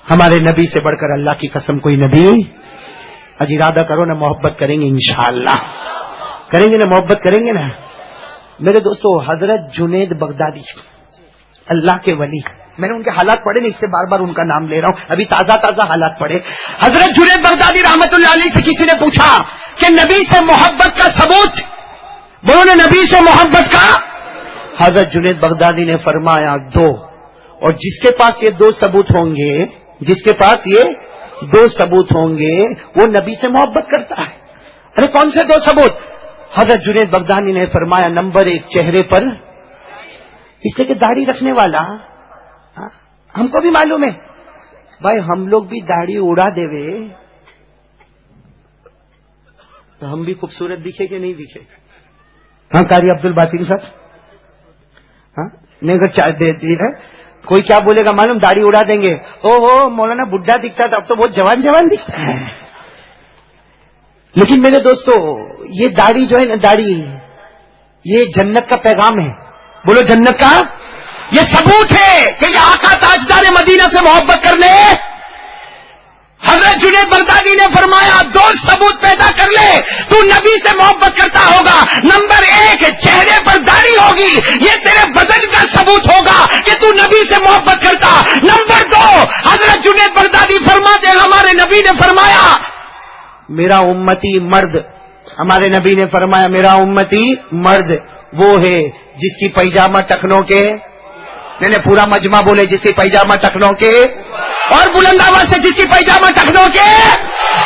ہمارے نبی سے بڑھ کر اللہ کی قسم کوئی نبی. آج ارادہ کرو نا، محبت کریں گے انشاءاللہ. کریں گے نا، محبت کریں گے نا. میرے دوستو، حضرت جنید بغدادی اللہ کے ولی، میں نے ان کے حالات پڑھے نہیں، اس سے بار بار ان کا نام لے رہا ہوں، ابھی تازہ حالات پڑھے. حضرت جنید بغدادی رحمت اللہ علیہ سے کسی نے پوچھا کہ نبی سے محبت کا ثبوت، بولو نا نبی سے محبت کا. حضرت جنید بغدادی نے فرمایا 2، اور جس کے پاس یہ 2 ثبوت ہوں گے، جس کے پاس یہ 2 ثبوت ہوں گے وہ نبی سے محبت کرتا ہے. ارے کون سے 2 ثبوت؟ حضرت جنید بغدادی نے فرمایا نمبر 1 چہرے پر، اس لیے کہ داڑھی رکھنے والا، ہم کو بھی معلوم ہے بھائی، ہم لوگ بھی داڑھی اڑا دے وے تو ہم بھی خوبصورت دکھے کہ نہیں دکھے؟ ہاں قاری عبد الباطن صاحب، ہاں نہیں اگر دے ہے کوئی کیا بولے گا معلوم؟ داڑھی اڑا دیں گے، او ہو مولانا بڈھا دکھتا تھا اب تو بہت جوان جوان دکھتا ہے۔ لیکن میرے دوستو یہ داڑھی جو ہے نا، داڑھی یہ جنت کا پیغام ہے، بولو جنت کا، یہ ثبوت ہے کہ یہ آقا تاجدار مدینہ سے محبت کرنے۔ حضرت جنید بغدادی نے فرمایا 2 ثبوت پیدا کر لے تو نبی سے محبت کرتا ہوگا۔ نمبر 1 چہرے پر داڑھی ہوگی، یہ تیرے بدن کا ثبوت ہوگا کہ تو نبی سے محبت کرتا۔ نمبر 2 حضرت جنید بغدادی فرماتے ہیں ہمارے نبی نے فرمایا میرا امتی مرد، ہمارے نبی نے فرمایا میرا امتی مرد وہ ہے جس کی پیجامہ ٹخنوں کے، نہیں پورا مجمع بولے، جس کی پیجامہ ٹخنوں کے، اور بلند آواز سے جس کی پیجامہ ٹخنوں کے۔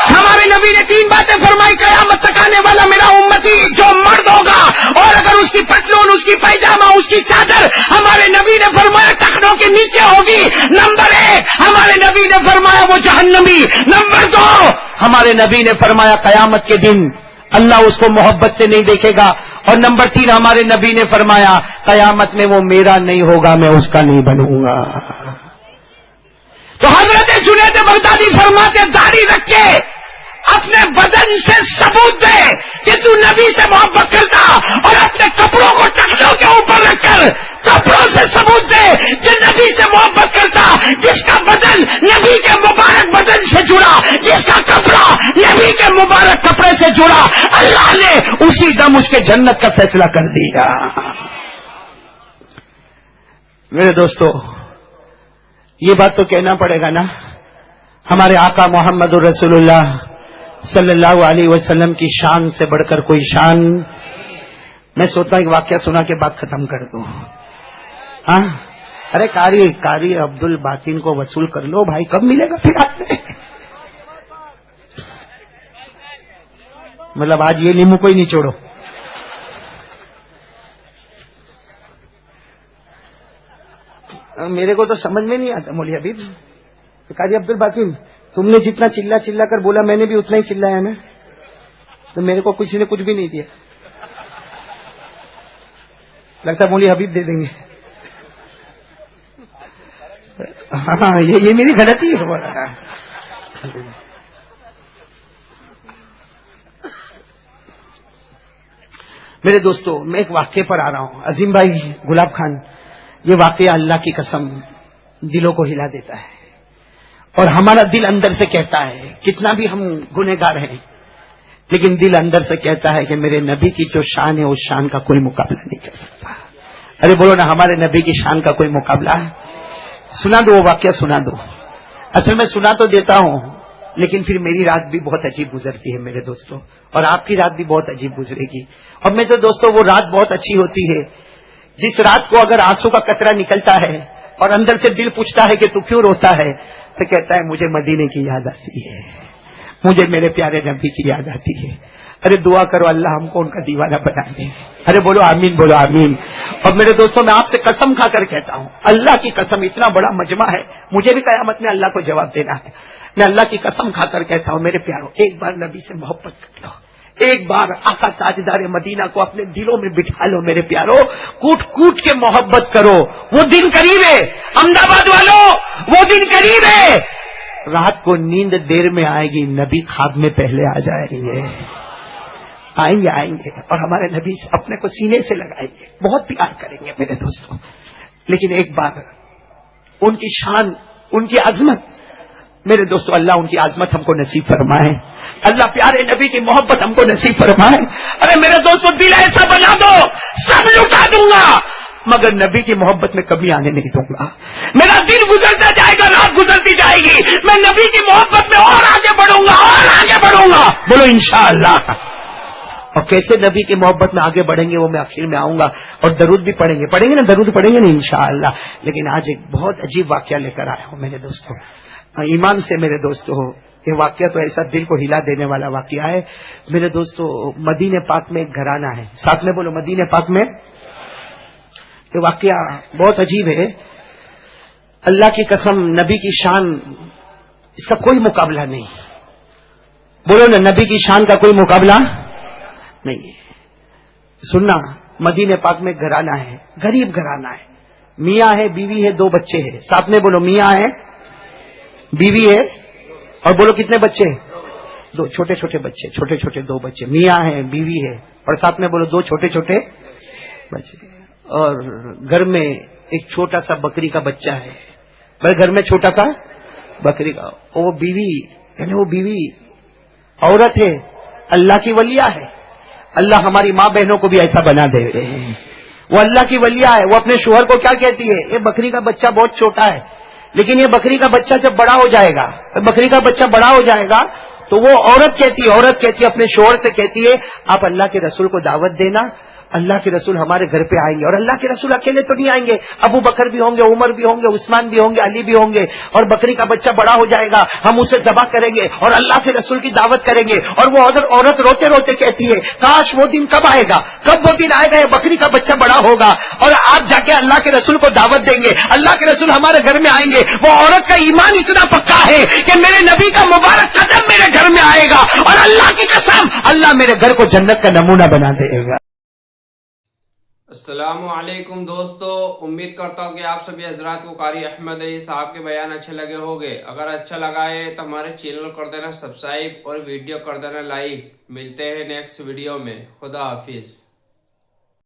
ہمارے نبی نے 3 باتیں فرمائی، قیامت تک آنے والا میرا امتی جو مرد ہوگا اور اگر اس کی پتلون، اس کی پیجامہ، اس کی چادر ہمارے نبی نے فرمایا ٹخنوں کے نیچے ہوگی، نمبر 1 ہمارے نبی نے فرمایا وہ جہنمی۔ نمبر 2 ہمارے نبی نے فرمایا قیامت کے دن اللہ اس کو محبت سے نہیں دیکھے گا، اور نمبر 3 ہمارے نبی نے فرمایا قیامت میں وہ میرا نہیں ہوگا، میں اس کا نہیں بنوں گا۔ تو حضرت جنید بغدادی فرماتے داڑھی رکھ کے اپنے بدن سے ثبوت دے کہ تو نبی سے محبت کرتا، اور اپنے کپڑوں کو ٹخنوں کے اوپر رکھ کر کپڑوں سے ثبوت دے کہ نبی سے محبت کرتا۔ جس کا بدن نبی کے مبارک بدن سے جڑا، جس کا کپڑا نبی کے مبارک کپڑے سے جڑا، اللہ نے اسی دم اس کے جنت کا فیصلہ کر دیا۔ میرے دوستو یہ بات تو کہنا پڑے گا نا، ہمارے آقا محمد الرسول اللہ صلی اللہ علیہ وسلم کی شان سے بڑھ کر کوئی شان۔ میں سوچتا ہوں ایک واقعہ سنا کے بعد ختم کر دوں۔ ہاں ارے قاری عبد الباطن کو وصول کر لو بھائی، کب ملے گا پھر آپ نے؟ مطلب آج یہ لیمو کوئی نہیں چھوڑو۔ میرے کو تو سمجھ میں نہیں آتا مولوی حبیب، قاری عبد الباطن تم نے جتنا چلا کر بولا میں نے بھی اتنا ہی چلایا نا، تو میرے کو کسی نے کچھ بھی نہیں دیا، لگتا مولوی حبیب دے دیں گے۔ ہاں یہ میری غلطی ہے بولا۔ میرے دوستو میں ایک واقعے پر آ رہا ہوں، عظیم بھائی گلاب خان، یہ واقعہ اللہ کی قسم دلوں کو ہلا دیتا ہے، اور ہمارا دل اندر سے کہتا ہے، کتنا بھی ہم گنہگار ہیں لیکن دل اندر سے کہتا ہے کہ میرے نبی کی جو شان ہے اس شان کا کوئی مقابلہ نہیں کر سکتا۔ ارے بولو نا، ہمارے نبی کی شان کا کوئی مقابلہ ہے؟ سنا دو وہ واقعہ، سنا دو۔ اصل میں سنا تو دیتا ہوں لیکن پھر میری رات بھی بہت عجیب گزرتی ہے میرے دوستوں، اور آپ کی رات بھی بہت عجیب گزرے گی۔ اور میرے دوستوں وہ رات بہت اچھی ہوتی ہے جس رات کو اگر آنسو کا قطرہ نکلتا ہے اور اندر سے دل پوچھتا ہے کہ تو کیوں روتا ہے، تو کہتا ہے مجھے مدینے کی یاد آتی ہے، مجھے میرے پیارے نبی کی یاد آتی ہے۔ ارے دعا کرو اللہ ہم کو ان کا دیوانہ بنا دے۔ ارے بولو آمین، بولو آمین۔ اور میرے دوستوں میں آپ سے قسم کھا کر کہتا ہوں، اللہ کی قسم، اتنا بڑا مجمع ہے، مجھے بھی قیامت میں اللہ کو جواب دینا ہے۔ میں اللہ کی قسم کھا کر کہتا ہوں میرے پیاروں، ایک بار نبی سے محبت کر لو، ایک بار آقا تاجدار مدینہ کو اپنے دلوں میں بٹھا لو میرے پیاروں، کوٹ کوٹ کے محبت کرو۔ وہ دن قریب ہے احمد آباد والوں، وہ دن قریب ہے، رات کو نیند دیر میں آئے گی، نبی خواب میں پہلے آ جائیں گے، آئیں گے اور ہمارے نبی سے اپنے کو سینے سے لگائیں گے، بہت پیار کریں گے میرے دوستوں۔ لیکن ایک بار ان کی شان، ان کی عظمت، میرے دوستوں اللہ ان کی عظمت ہم کو نصیب فرمائے، اللہ پیارے نبی کی محبت ہم کو نصیب فرمائے۔ ارے میرے دوستوں دل ایسا بنا دو سب لٹا دوں گا مگر نبی کی محبت میں کمی آنے نہیں دوں گا۔ میرا دن گزرتا جائے گا، رات گزرتی جائے گی، میں نبی کی محبت میں اور آگے بڑھوں گا، اور آگے بڑھوں گا، بولو انشاءاللہ۔ اور کیسے نبی کی محبت میں آگے بڑھیں گے وہ میں آخر میں آؤں گا، اور درود بھی پڑھیں گے نا، درود پڑھیں گے نا انشاءاللہ۔ لیکن آج ایک بہت عجیب واقعہ لے کر آیا ہوں میرے دوستوں، ایمان سے میرے دوستوں یہ واقعہ تو ایسا دل کو ہلا دینے والا واقعہ ہے میرے دوستو. مدینے پاک میں ایک گھرانہ ہے, ساتھ میں بولو مدینے پاک میں. یہ واقعہ بہت عجیب ہے. اللہ کی قسم, نبی کی شان, اس کا کوئی مقابلہ نہیں. بولو نا, نبی کی شان کا کوئی مقابلہ نہیں ہے. سننا, مدینے پاک میں گھرانہ ہے, غریب گھرانہ ہے. میاں ہے, بیوی ہے, 2 بچے ہیں. ساتھ میں بولو, میاں ہے, بیوی ہے, اور بولو کتنے بچے؟ 2 چھوٹے چھوٹے بچے, چھوٹے چھوٹے 2 بچے. میاں ہے, بیوی ہے, اور ساتھ میں بولو 2 چھوٹے چھوٹے بچے. اور گھر میں ایک چھوٹا سا بکری کا بچہ ہے. بھائی گھر میں چھوٹا سا بکری کا, وہ بیوی, یعنی وہ بیوی عورت ہے, اللہ کی ولیہ ہے. اللہ ہماری ماں بہنوں کو بھی ایسا بنا دے. وہ اللہ کی ولیہ ہے. وہ اپنے شوہر کو کیا کہتی ہے, یہ بکری کا بچہ بہت چھوٹا ہے, لیکن یہ بکری کا بچہ جب بڑا ہو جائے گا, بکری کا بچہ بڑا ہو جائے گا تو وہ عورت کہتی ہے اپنے شوہر سے کہتی ہے, آپ اللہ کے رسول کو دعوت دینا, اللہ کے رسول ہمارے گھر پہ آئیں گے. اور اللہ کے رسول اکیلے تو نہیں آئیں گے, ابو بکر بھی ہوں گے, عمر بھی ہوں گے, عثمان بھی ہوں گے, علی بھی ہوں گے. اور بکری کا بچہ بڑا ہو جائے گا, ہم اسے ذبح کریں گے اور اللہ کے رسول کی دعوت کریں گے. اور وہ عورت روتے روتے کہتی ہے, کاش وہ دن کب آئے گا, کب وہ دن آئے گا, یہ بکری کا بچہ بڑا ہوگا اور آپ جا کے اللہ کے رسول کو دعوت دیں گے, اللہ کے رسول ہمارے گھر میں آئیں گے. وہ عورت کا ایمان اتنا پکا ہے کہ میرے نبی کا مبارک قدم میرے گھر میں آئے گا, اور اللہ کی قسم اللہ میرے گھر کو جنت کا نمونہ بنا دے گا. السلام علیکم دوستو, امید کرتا ہوں کہ آپ سبھی حضرات کو قاری احمد علی صاحب کے بیان اچھے لگے ہوں گے. اگر اچھا لگا ہے تو ہمارے چینل کر دینا سبسکرائب اور ویڈیو کر دینا لائک. ملتے ہیں نیکسٹ ویڈیو میں. خدا حافظ.